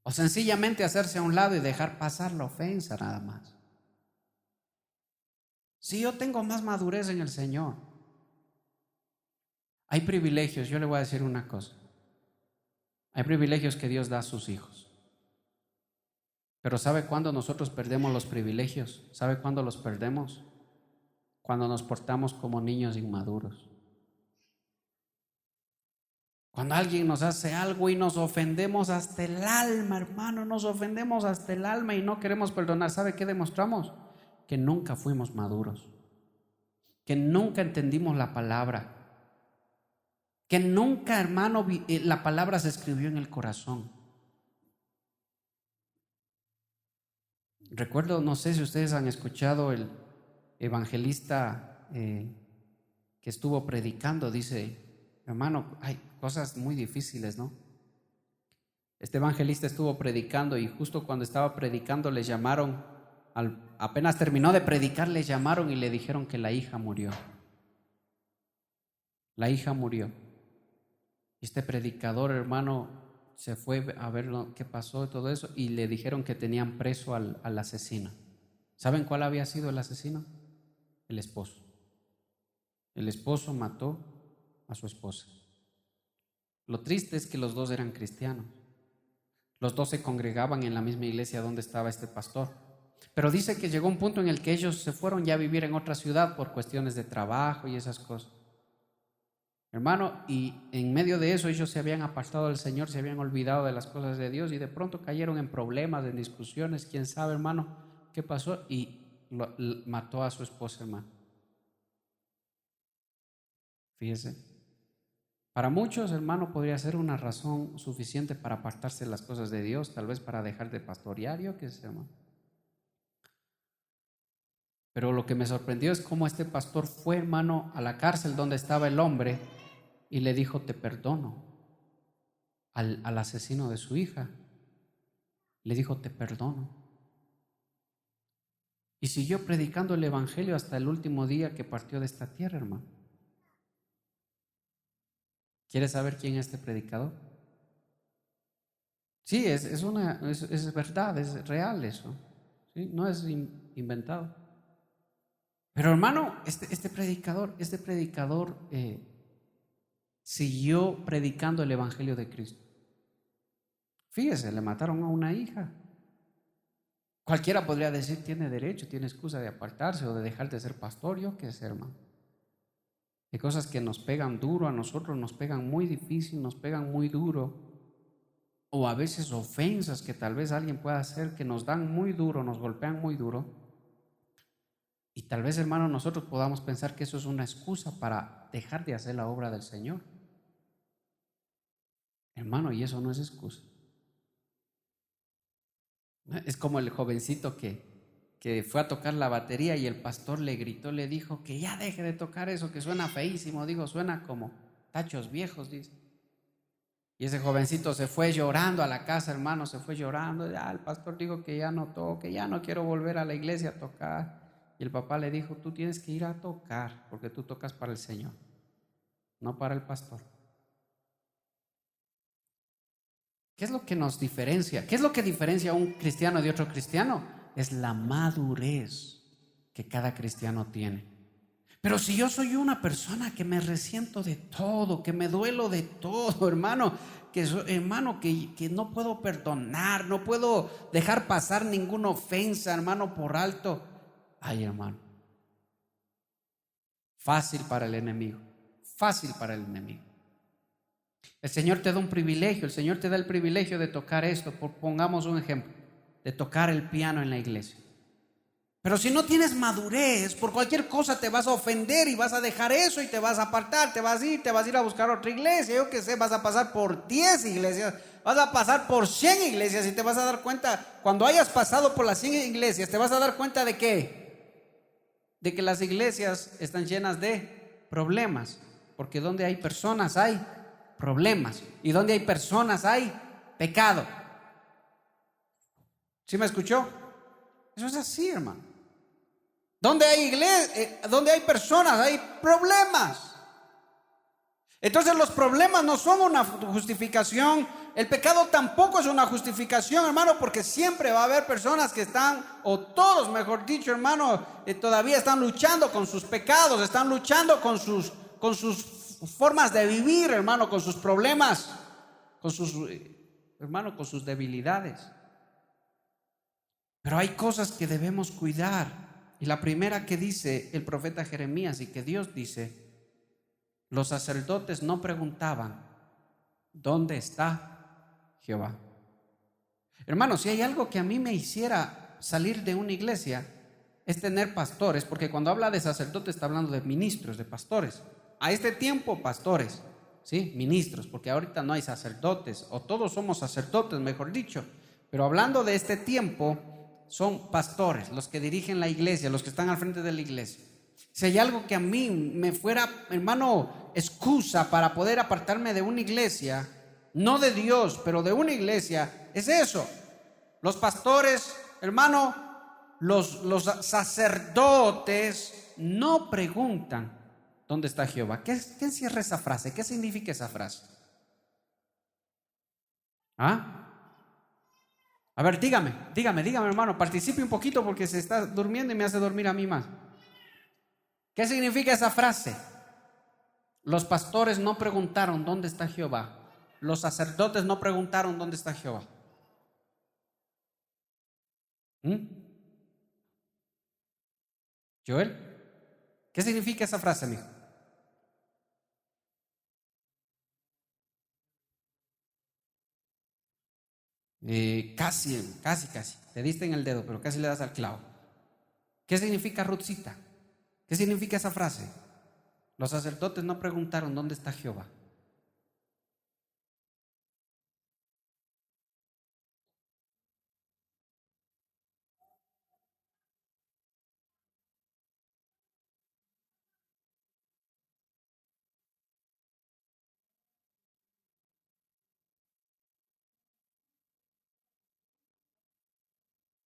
O sencillamente hacerse a un lado y dejar pasar la ofensa nada más. Si yo tengo más madurez en el Señor, hay privilegios. Yo le voy a decir una cosa. Hay privilegios que Dios da a sus hijos. Pero ¿sabe cuándo nosotros perdemos los privilegios? ¿Sabe cuándo los perdemos? Cuando nos portamos como niños inmaduros. Cuando alguien nos hace algo y nos ofendemos hasta el alma, hermano, nos ofendemos hasta el alma y no queremos perdonar. ¿Sabe qué demostramos? Que nunca fuimos maduros, que nunca entendimos la palabra, que nunca, hermano, la palabra se escribió en el corazón. Recuerdo, no sé si ustedes han escuchado el evangelista que estuvo predicando, dice, hermano, hay cosas muy difíciles, ¿no? Este evangelista estuvo predicando y justo cuando estaba predicando le llamaron, apenas terminó de predicar, le llamaron y le dijeron que la hija murió. La hija murió. Este predicador, hermano, se fue a ver qué pasó y todo eso, y le dijeron que tenían preso al asesino. ¿Saben cuál había sido el asesino? El esposo. El esposo mató a su esposa. Lo triste es que los dos eran cristianos. Los dos se congregaban en la misma iglesia donde estaba este pastor. Pero dice que llegó un punto en el que ellos se fueron ya a vivir en otra ciudad por cuestiones de trabajo y esas cosas. Hermano, y en medio de eso ellos se habían apartado del Señor, se habían olvidado de las cosas de Dios y de pronto cayeron en problemas, en discusiones, quién sabe, hermano, qué pasó, y mató a su esposa, hermano. Fíjese, para muchos, hermano, podría ser una razón suficiente para apartarse de las cosas de Dios, tal vez para dejar de pastorear, yo qué sé, hermano. Pero lo que me sorprendió es cómo este pastor fue, hermano, a la cárcel donde estaba el hombre y le dijo, te perdono, al asesino de su hija. Le dijo, te perdono. Y siguió predicando el evangelio hasta el último día que partió de esta tierra, hermano. ¿Quieres saber quién es este predicador? Sí, es verdad, es real eso. ¿Sí? No es inventado. Pero hermano, este predicador siguió predicando el evangelio de Cristo. Fíjese, le mataron a una hija. Cualquiera podría decir, tiene derecho, tiene excusa de apartarse o de dejar de ser pastor. Yo qué sé, hermano. Hay cosas que nos pegan duro a nosotros, nos pegan muy difícil, nos pegan muy duro. O a veces ofensas que tal vez alguien pueda hacer que nos dan muy duro, nos golpean muy duro. Y tal vez, hermano, nosotros podamos pensar que eso es una excusa para dejar de hacer la obra del Señor. Hermano, y eso no es excusa. Es como el jovencito que fue a tocar la batería y el pastor le gritó, le dijo que ya deje de tocar eso, que suena feísimo. Digo, suena como tachos viejos, dice. Y ese jovencito se fue llorando a la casa, hermano, se fue llorando. Ya el pastor dijo que ya no toque, ya no quiero volver a la iglesia a tocar. Y el papá le dijo, tú tienes que ir a tocar, porque tú tocas para el Señor, no para el pastor. ¿Qué es lo que nos diferencia? ¿Qué es lo que diferencia a un cristiano de otro cristiano? Es la madurez que cada cristiano tiene. Pero si yo soy una persona que me resiento de todo, que me duelo de todo, hermano, que no puedo perdonar, no puedo dejar pasar ninguna ofensa, hermano, por alto. Ay, hermano, fácil para el enemigo, fácil para el enemigo. El Señor te da un privilegio, el Señor te da el privilegio de tocar esto, pongamos un ejemplo, de tocar el piano en la iglesia. Pero si no tienes madurez, por cualquier cosa te vas a ofender y vas a dejar eso y te vas a apartar, te vas a ir a buscar otra iglesia, yo qué sé, vas a pasar por 10 iglesias, vas a pasar por 100 iglesias y te vas a dar cuenta, cuando hayas pasado por las 100 iglesias, te vas a dar cuenta de que las iglesias están llenas de problemas, porque donde hay personas hay problemas y donde hay personas hay pecado. ¿Sí me escuchó? Eso es así, hermano. Donde hay iglesia, donde hay personas, hay problemas. Entonces los problemas no son una justificación. El pecado tampoco es una justificación, hermano, porque siempre va a haber personas que están, o todos, mejor dicho, hermano, todavía están luchando con sus pecados, están luchando con sus formas de vivir, hermano, con sus problemas, con sus debilidades. Pero hay cosas que debemos cuidar. Y la primera que dice el profeta Jeremías y que Dios dice, los sacerdotes no preguntaban, ¿dónde está Jehová? Hermanos, si hay algo que a mí me hiciera salir de una iglesia, es tener pastores, porque cuando habla de sacerdotes está hablando de ministros, de pastores. A este tiempo, pastores, ¿sí? Ministros, porque ahorita no hay sacerdotes, o todos somos sacerdotes, mejor dicho. Pero hablando de este tiempo, son pastores, los que dirigen la iglesia, los que están al frente de la iglesia. Si hay algo que a mí me fuera, hermano, excusa para poder apartarme de una iglesia, no de Dios, pero de una iglesia, es eso. Los pastores, hermano, los sacerdotes no preguntan dónde está Jehová. ¿Qué encierra esa frase? ¿Qué significa esa frase? ¿Ah? A ver, dígame, hermano, participe un poquito porque se está durmiendo y me hace dormir a mí más. ¿Qué significa esa frase? Los pastores no preguntaron dónde está Jehová. Los sacerdotes no preguntaron dónde está Jehová. Joel, ¿qué significa esa frase, amigo? Casi. Te diste en el dedo, pero casi le das al clavo. ¿Qué significa Ruthcita? ¿Qué significa esa frase? Los sacerdotes no preguntaron dónde está Jehová.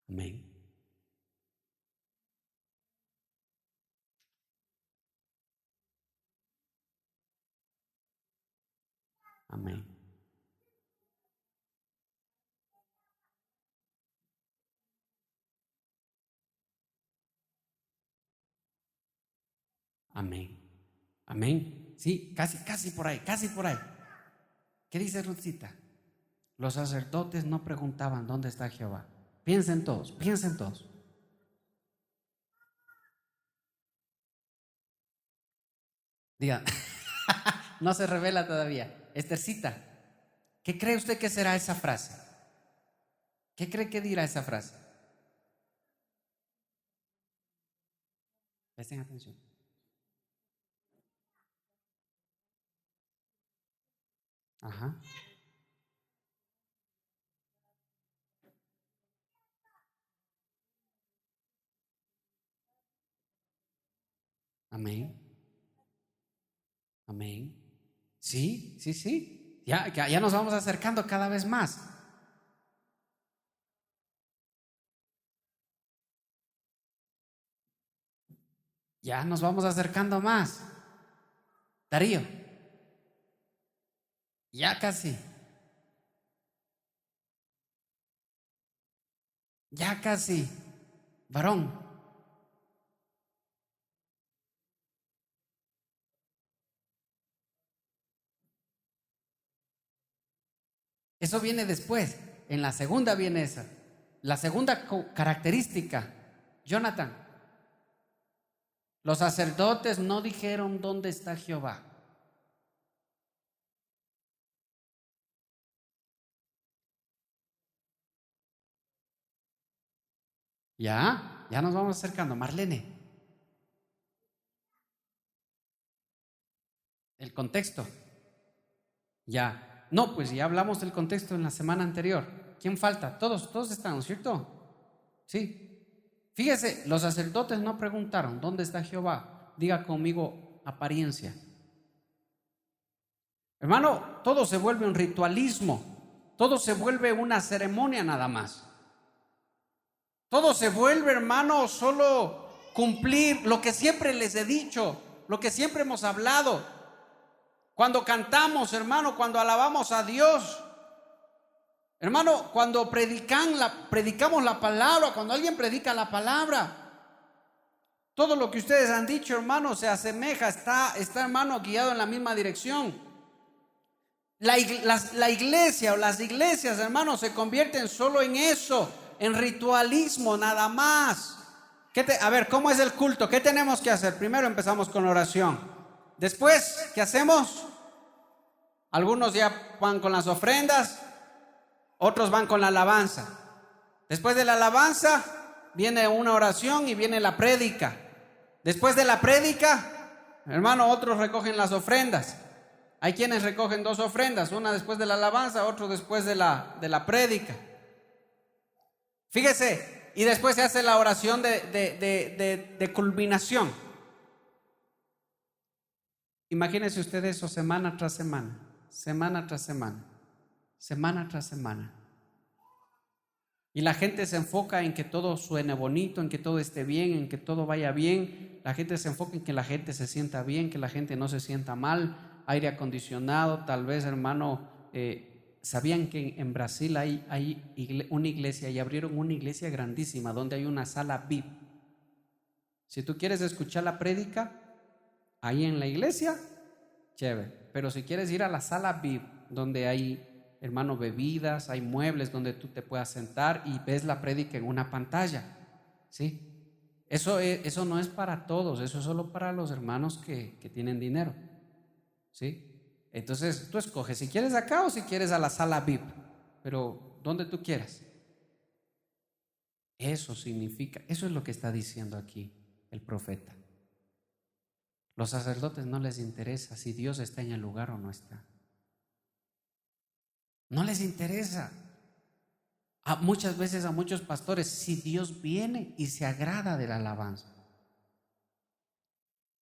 Amén. Amén. Amén. Amén. Sí, casi por ahí, casi por ahí. ¿Qué dice Ruthcita? Los sacerdotes no preguntaban dónde está Jehová. Piensen todos, piensen todos. Diga, no se revela todavía. Estercita, ¿qué cree usted que será esa frase? ¿Qué cree que dirá esa frase? Presten atención. Ajá. Amén. Amén. Sí, sí, sí. Ya nos vamos acercando cada vez más. Ya nos vamos acercando más. Darío. Ya casi. Ya casi. Varón. Eso viene después. En la segunda viene esa. La segunda característica. Jonathan. Los sacerdotes no dijeron dónde está Jehová. Ya nos vamos acercando. Marlene. El contexto. Ya. No, pues ya hablamos del contexto en la semana anterior. ¿Quién falta? Todos están, ¿cierto? Sí. Fíjese, los sacerdotes no preguntaron dónde está Jehová. Diga conmigo apariencia. Hermano, todo se vuelve un ritualismo. Todo se vuelve una ceremonia nada más. Todo se vuelve, hermano, solo cumplir lo que siempre les he dicho, lo que siempre hemos hablado. Cuando cantamos, hermano, cuando alabamos a Dios, hermano, cuando predicamos la palabra, cuando alguien predica la palabra, todo lo que ustedes han dicho, hermano, se asemeja, está hermano, guiado en la misma dirección. La iglesia o las iglesias, hermano, se convierten solo en eso, en ritualismo, nada más. A ver, ¿cómo es el culto? ¿Qué tenemos que hacer? Primero empezamos con oración. Después, ¿qué hacemos? Algunos ya van con las ofrendas, otros van con la alabanza. Después de la alabanza viene una oración y viene la prédica. Después de la prédica, hermano, otros recogen las ofrendas. Hay quienes recogen 2 ofrendas, una después de la alabanza, otro después de la prédica. Fíjese, y después se hace la oración de culminación. Imagínense ustedes eso semana tras semana, semana tras semana, semana tras semana. Y la gente se enfoca en que todo suene bonito, en que todo esté bien, en que todo vaya bien. La gente se enfoca en que la gente se sienta bien, que la gente no se sienta mal. Aire acondicionado, tal vez, hermano, sabían que en Brasil hay una iglesia y abrieron una iglesia grandísima donde hay una sala VIP. Si tú quieres escuchar la prédica ahí en la iglesia, chévere, pero si quieres ir a la sala VIP donde hay, hermano, bebidas, hay muebles donde tú te puedas sentar y ves la prédica en una pantalla, ¿sí? Eso no es para todos, eso es solo para los hermanos que tienen dinero, ¿sí? Entonces tú escoges si quieres acá o si quieres a la sala VIP, pero donde tú quieras. Eso significa, eso es lo que está diciendo aquí el profeta. Los sacerdotes no les interesa si Dios está en el lugar o no está. No les interesa. Muchas veces a muchos pastores, si Dios viene y se agrada de la alabanza.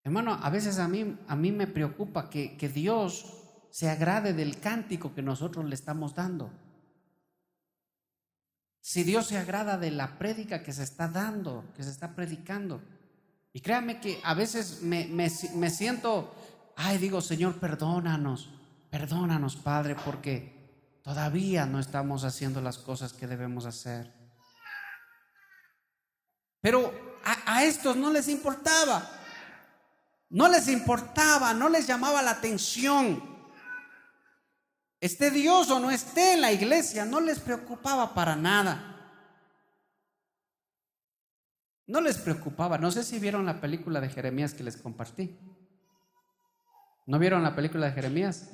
Hermano, a veces a mí me preocupa que Dios se agrade del cántico que nosotros le estamos dando. si Dios se agrada de la prédica que se está dando, que se está predicando. Y créanme que a veces me siento, digo, Señor, perdónanos, Padre, porque todavía no estamos haciendo las cosas que debemos hacer. Pero a estos no les importaba, no les llamaba la atención. Esté Dios o no esté en la iglesia, no les preocupaba para nada. No les preocupaba. No sé si vieron la película de Jeremías que les compartí. ¿No vieron la película de Jeremías?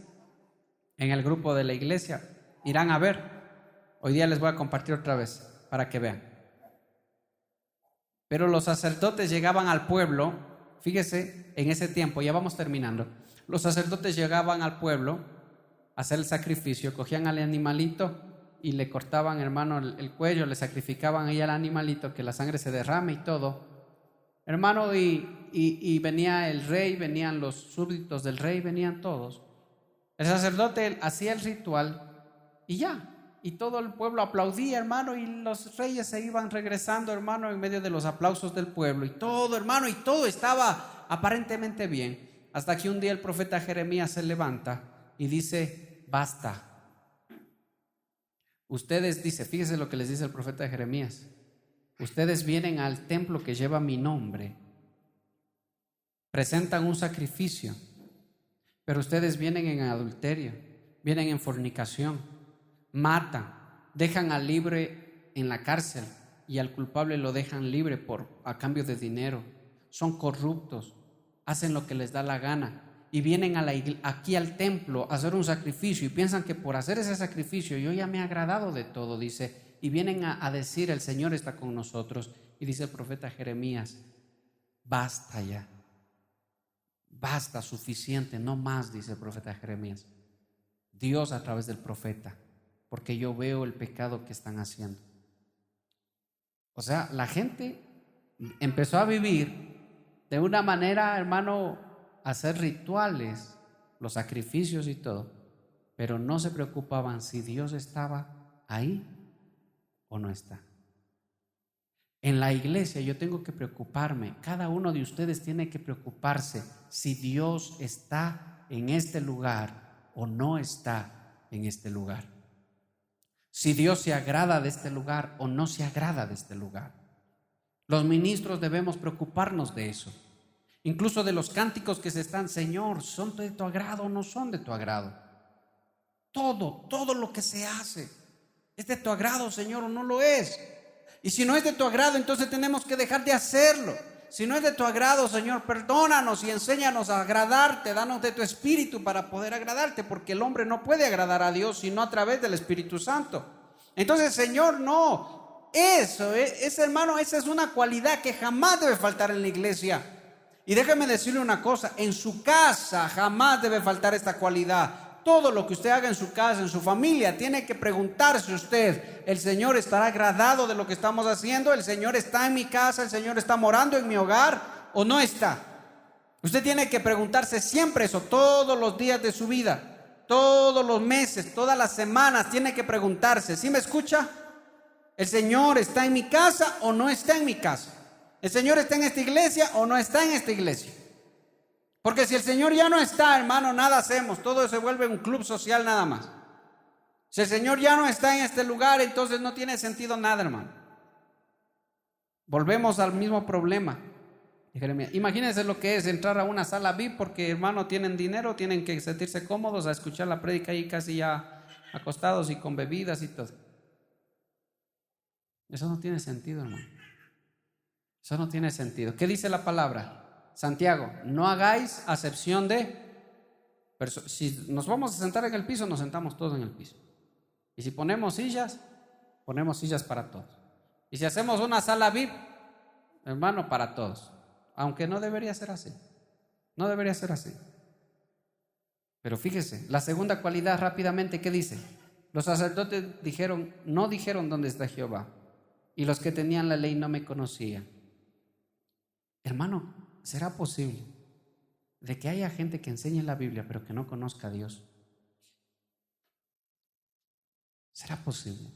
En el grupo de la iglesia. Irán a ver. Hoy día les voy a compartir otra vez para que vean. Pero los sacerdotes llegaban al pueblo. Fíjese, en ese tiempo, ya vamos terminando. Los sacerdotes llegaban al pueblo a hacer el sacrificio. Cogían al animalito y le cortaban, hermano, el cuello, le sacrificaban ahí al animalito, que la sangre se derrame y todo, hermano, y venía el rey, venían los súbditos del rey, venían todos. El sacerdote hacía el ritual y ya, y todo el pueblo aplaudía, hermano, y los reyes se iban regresando, hermano, en medio de los aplausos del pueblo, y todo, hermano, y todo estaba aparentemente bien, hasta que un día el profeta Jeremías se levanta y dice: basta. Ustedes, dice, fíjese lo que les dice el profeta Jeremías: ustedes vienen al templo que lleva mi nombre, presentan un sacrificio, pero ustedes vienen en adulterio, vienen en fornicación, matan, dejan al libre en la cárcel y al culpable lo dejan libre a cambio de dinero, son corruptos, hacen lo que les da la gana. Y vienen aquí al templo a hacer un sacrificio y piensan que por hacer ese sacrificio yo ya me he agradado de todo, dice, y vienen a decir: el Señor está con nosotros. Y dice el profeta Jeremías: basta ya, basta, suficiente, no más, dice el profeta Jeremías, Dios a través del profeta, porque yo veo el pecado que están haciendo. O sea, la gente empezó a vivir de una manera, hermano, hacer rituales, los sacrificios y todo, pero no se preocupaban si Dios estaba ahí o no está. En la iglesia yo tengo que preocuparme, cada uno de ustedes tiene que preocuparse si Dios está en este lugar o no está en este lugar, si Dios se agrada de este lugar o no se agrada de este lugar. Los ministros debemos preocuparnos de eso. Incluso de los cánticos que se están: Señor, ¿son de tu agrado o no son de tu agrado? Todo lo que se hace, ¿es de tu agrado, Señor, o no lo es? Y si no es de tu agrado, entonces tenemos que dejar de hacerlo. Si no es de tu agrado, Señor, perdónanos y enséñanos a agradarte, danos de tu espíritu para poder agradarte, porque el hombre no puede agradar a Dios sino a través del Espíritu Santo. Entonces, Señor, no, hermano, esa es una cualidad que jamás debe faltar en la iglesia. Y déjeme decirle una cosa: en su casa jamás debe faltar esta cualidad. Todo lo que usted haga en su casa, en su familia, tiene que preguntarse usted: ¿el Señor estará agradado de lo que estamos haciendo? ¿El Señor está en mi casa? ¿El Señor está morando en mi hogar o no está? Usted tiene que preguntarse siempre eso, todos los días de su vida, todos los meses, todas las semanas, tiene que preguntarse: ¿sí me escucha? ¿El Señor está en mi casa o no está en mi casa? ¿El Señor está en esta iglesia o no está en esta iglesia? Porque si el Señor ya no está, hermano, nada hacemos, todo se vuelve un club social nada más. Si el Señor ya no está en este lugar, entonces no tiene sentido nada, hermano. Volvemos al mismo problema. Imagínense lo que es entrar a una sala VIP porque, hermano, tienen dinero, tienen que sentirse cómodos a escuchar la prédica ahí casi ya acostados y con bebidas y todo. Eso no tiene sentido, hermano. Eso no tiene sentido. ¿Qué dice la palabra? Santiago: no hagáis acepción de... Si nos vamos a sentar en el piso, nos sentamos todos en el piso. Y si ponemos sillas para todos. Y si hacemos una sala VIP, hermano, para todos. Aunque no debería ser así. No debería ser así. Pero fíjese, la segunda cualidad rápidamente, ¿qué dice? Los sacerdotes no dijeron dónde está Jehová. Y los que tenían la ley no me conocían. Hermano, ¿será posible de que haya gente que enseñe la Biblia pero que no conozca a Dios? ¿Será posible?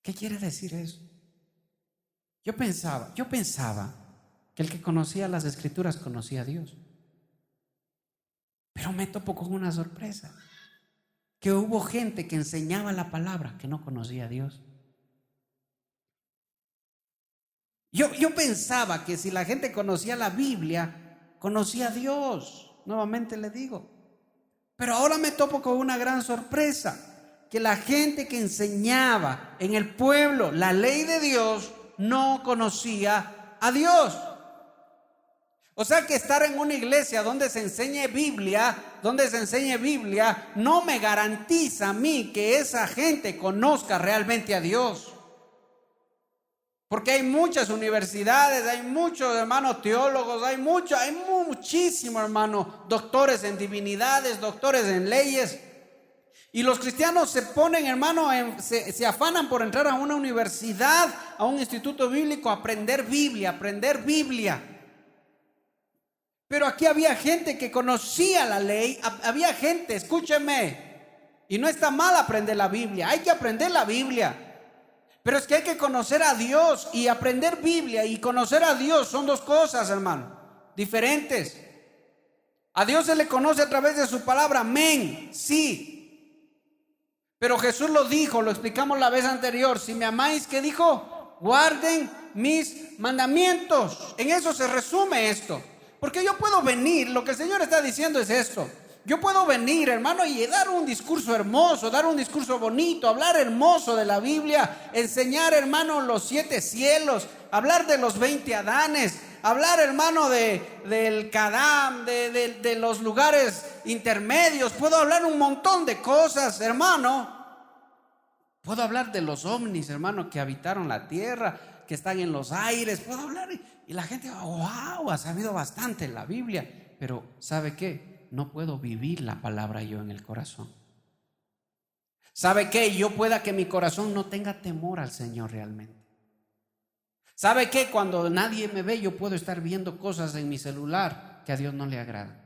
¿Qué quiere decir eso? Yo pensaba que el que conocía las Escrituras conocía a Dios. Pero me topo con una sorpresa, que hubo gente que enseñaba la palabra que no conocía a Dios. Yo pensaba que si la gente conocía la Biblia, conocía a Dios. Nuevamente le digo. Pero ahora me topo con una gran sorpresa, que la gente que enseñaba en el pueblo la ley de Dios no conocía a Dios. O sea que estar en una iglesia donde se enseñe Biblia, no me garantiza a mí que esa gente conozca realmente a Dios. Porque hay muchas universidades, hay muchos hermanos teólogos, hay muchísimos hermanos doctores en divinidades, doctores en leyes. Y los cristianos se ponen, hermano, se afanan por entrar a una universidad, a un instituto bíblico, a aprender Biblia. Pero aquí había gente que conocía la ley, había gente, escúcheme, y no está mal aprender la Biblia, hay que aprender la Biblia. Pero es que hay que conocer a Dios, y aprender Biblia y conocer a Dios son dos cosas, hermano, diferentes. A Dios se le conoce a través de su palabra, amén, sí. Pero Jesús lo dijo, lo explicamos la vez anterior, si me amáis, ¿qué dijo? Guarden mis mandamientos. En eso se resume esto. Porque yo puedo venir, lo que el Señor está diciendo es esto. Yo puedo venir, hermano, y dar un discurso hermoso, dar un discurso bonito, hablar hermoso de la Biblia, enseñar, hermano, los 7 cielos, hablar de los 20 Adanes, hablar, hermano, del Kadam, de los lugares intermedios. Puedo hablar un montón de cosas, hermano. Puedo hablar de los ovnis, hermano, que habitaron la tierra, que están en los aires. Puedo hablar y la gente, wow, ha sabido bastante en la Biblia. Pero ¿sabe qué? No puedo vivir la palabra yo en el corazón. ¿Sabe qué? Yo pueda que mi corazón no tenga temor al Señor realmente. ¿Sabe qué? Cuando nadie me ve, yo puedo estar viendo cosas en mi celular que a Dios no le agradan.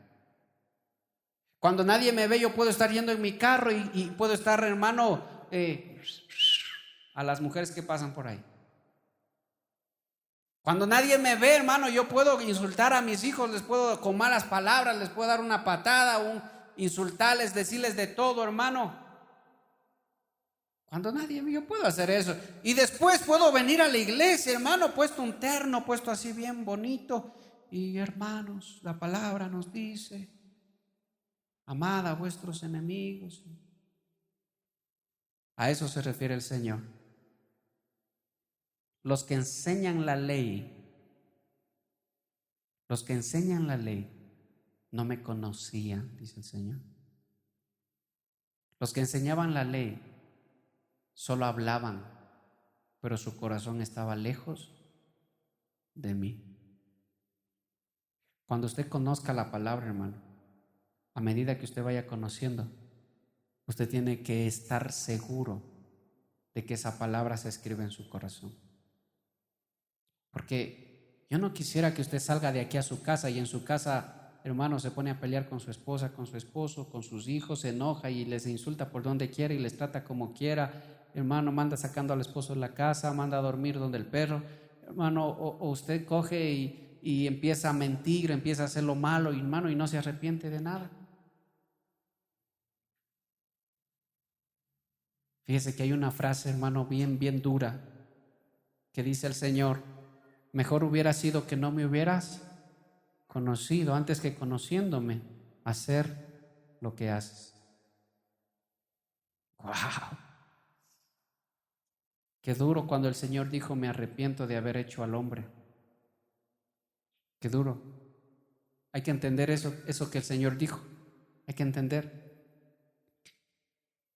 Cuando nadie me ve, yo puedo estar yendo en mi carro y puedo estar, hermano, a las mujeres que pasan por ahí. Cuando nadie me ve, hermano, yo puedo insultar a mis hijos, les puedo con malas palabras, les puedo dar una patada, insultarles, decirles de todo, hermano. Cuando nadie me ve, yo puedo hacer eso. Y después puedo venir a la iglesia, hermano, puesto un terno, puesto así bien bonito. Y hermanos, la palabra nos dice, amad a vuestros enemigos. A eso se refiere el Señor. Los que enseñan la ley no me conocían, dice el Señor. Los que enseñaban la ley solo hablaban, pero su corazón estaba lejos de mí. Cuando usted conozca la palabra, hermano, a medida que usted vaya conociendo, usted tiene que estar seguro de que esa palabra se escribe en su corazón. Porque yo no quisiera que usted salga de aquí a su casa y en su casa, hermano, se pone a pelear con su esposa, con su esposo, con sus hijos, se enoja y les insulta por donde quiera y les trata como quiera. Hermano, manda sacando al esposo de la casa, manda a dormir donde el perro. Hermano, o usted coge y empieza a mentir, empieza a hacer lo malo, hermano, y no se arrepiente de nada. Fíjese que hay una frase, hermano, bien dura, que dice el Señor: mejor hubiera sido que no me hubieras conocido antes que conociéndome hacer lo que haces. ¡Wow! Qué duro cuando el Señor dijo: me arrepiento de haber hecho al hombre. Qué duro. Hay que entender eso que el Señor dijo. Hay que entender.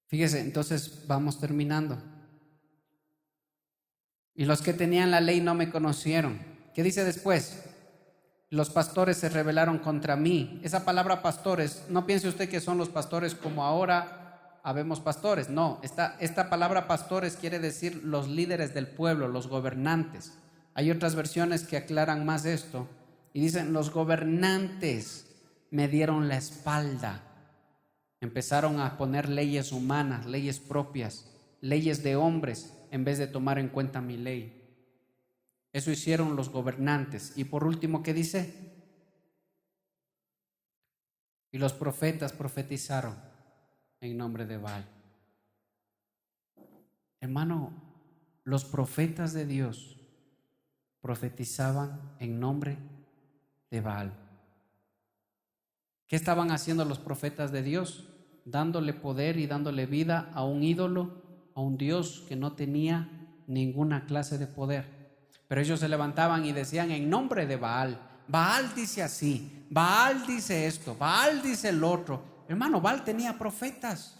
Fíjese, entonces vamos terminando. Y los que tenían la ley no me conocieron. ¿Qué dice después? Los pastores se rebelaron contra mí. Esa palabra pastores, no piense usted que son los pastores como ahora habemos pastores. No, esta palabra pastores quiere decir los líderes del pueblo, los gobernantes. Hay otras versiones que aclaran más esto y dicen: los gobernantes me dieron la espalda. Empezaron a poner leyes humanas, leyes propias, leyes de hombres, en vez de tomar en cuenta mi ley. Eso hicieron los gobernantes. Y por último, ¿qué dice? Y los profetas profetizaron en nombre de Baal. Hermano, los profetas de Dios profetizaban en nombre de Baal. ¿Qué estaban haciendo los profetas de Dios? Dándole poder y dándole vida a un ídolo, a un Dios que no tenía ninguna clase de poder. Pero ellos se levantaban y decían en nombre de Baal. Baal dice así, Baal dice esto, Baal dice el otro. Hermano, Baal tenía profetas.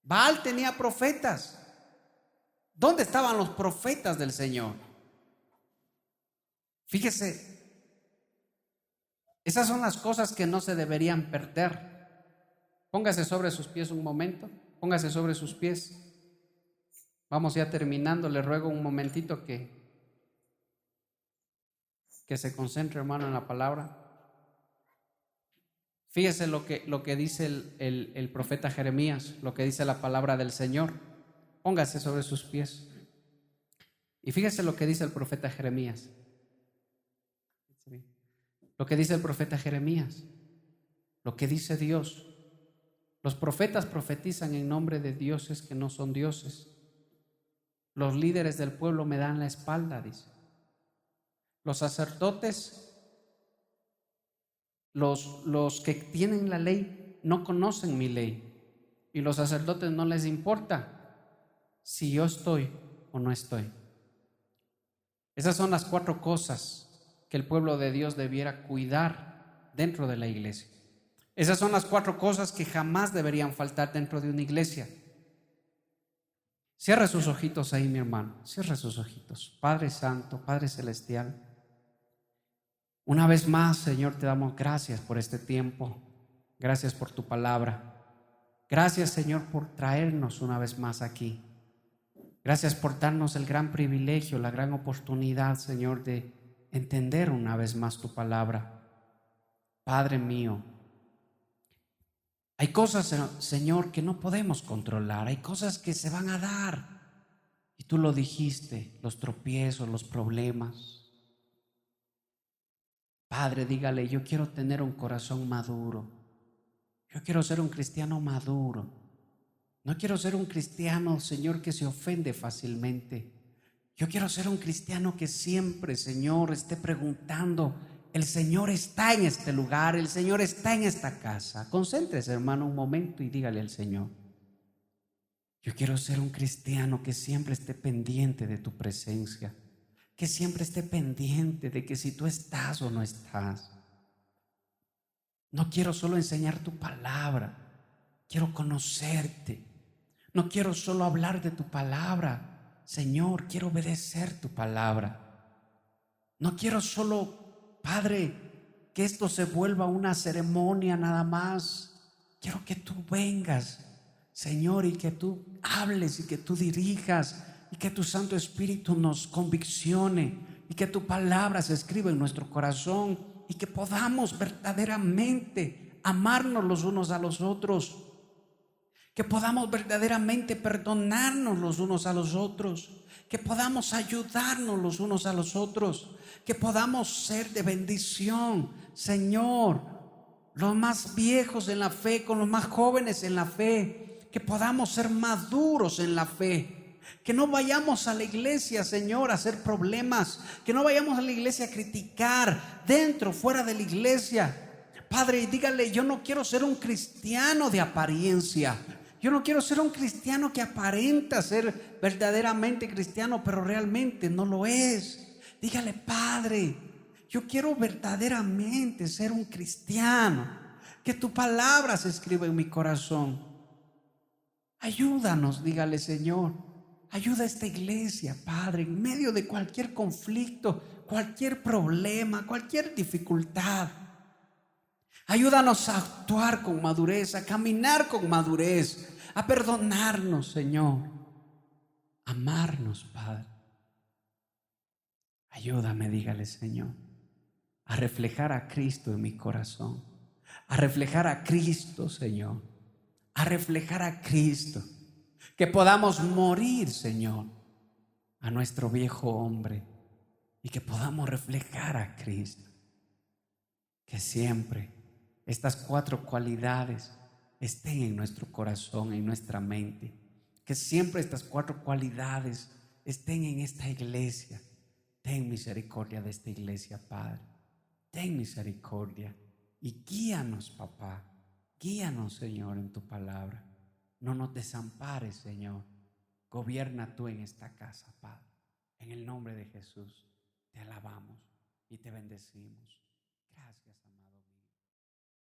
Baal tenía profetas. ¿Dónde estaban los profetas del Señor? Fíjese, esas son las cosas que no se deberían perder. Póngase sobre sus pies un momento, póngase sobre sus pies. Vamos ya terminando, le ruego un momentito que se concentre, hermano, en la palabra. Fíjese lo que dice el profeta Jeremías, lo que dice la palabra del Señor. Póngase sobre sus pies. Y fíjese lo que dice el profeta Jeremías. Lo que dice el profeta Jeremías, lo que dice Dios. Los profetas profetizan en nombre de dioses que no son dioses. Los líderes del pueblo me dan la espalda, dice. Los sacerdotes, los que tienen la ley, no conocen mi ley. Y los sacerdotes no les importa si yo estoy o no estoy. Esas son las 4 cosas que el pueblo de Dios debiera cuidar dentro de la iglesia. Esas son las 4 cosas que jamás deberían faltar dentro de una iglesia. Cierre sus ojitos ahí, mi hermano. Cierre sus ojitos. Padre Santo, Padre Celestial, una vez más, Señor, te damos gracias por este tiempo. Gracias por tu palabra. Gracias, Señor, por traernos una vez más aquí. Gracias por darnos el gran privilegio, la gran oportunidad, Señor, de entender una vez más tu palabra. Padre mío, hay cosas, Señor, que no podemos controlar. Hay cosas que se van a dar. Y tú lo dijiste, los tropiezos, los problemas. Padre, dígale, yo quiero tener un corazón maduro. Yo quiero ser un cristiano maduro. No quiero ser un cristiano, Señor, que se ofende fácilmente. Yo quiero ser un cristiano que siempre, Señor, esté preguntando, el Señor está en este lugar, el Señor está en esta casa. Concéntrese, hermano, un momento y dígale al Señor, yo quiero ser un cristiano que siempre esté pendiente de tu presencia, que siempre esté pendiente de que si tú estás o no estás. No quiero solo enseñar tu palabra, quiero conocerte. No quiero solo hablar de tu palabra, Señor, quiero obedecer tu palabra. No quiero solo, Padre, que esto se vuelva una ceremonia nada más. Quiero que tú vengas, Señor, y que tú hables y que tú dirijas y que tu Santo Espíritu nos conviccione y que tu palabra se escriba en nuestro corazón y que podamos verdaderamente amarnos los unos a los otros, que podamos verdaderamente perdonarnos los unos a los otros, que podamos ayudarnos los unos a los otros, que podamos ser de bendición, Señor, los más viejos en la fe con los más jóvenes en la fe, que podamos ser maduros en la fe. Que no vayamos a la iglesia, Señor, a hacer problemas. Que no vayamos a la iglesia a criticar dentro, fuera de la iglesia. Padre, dígale, yo no quiero ser un cristiano de apariencia. Yo no quiero ser un cristiano que aparenta ser verdaderamente cristiano, pero realmente no lo es. Dígale, Padre, yo quiero verdaderamente ser un cristiano. Que tu palabra se escriba en mi corazón. Ayúdanos, dígale, Señor. Ayuda a esta iglesia, Padre, en medio de cualquier conflicto, cualquier problema, cualquier dificultad. Ayúdanos a actuar con madurez, a caminar con madurez, a perdonarnos, Señor, a amarnos, Padre. Ayúdame, dígale, Señor, a reflejar a Cristo en mi corazón, a reflejar a Cristo, Señor, a reflejar a Cristo. Que podamos morir, Señor, a nuestro viejo hombre y que podamos reflejar a Cristo. Que siempre estas 4 cualidades estén en nuestro corazón, en nuestra mente. Que siempre estas 4 cualidades estén en esta iglesia. Ten misericordia de esta iglesia, Padre. Ten misericordia y guíanos, papá. Guíanos, Señor, en tu palabra. No nos desampares, Señor. Gobierna tú en esta casa, Padre. En el nombre de Jesús te alabamos y te bendecimos. Gracias,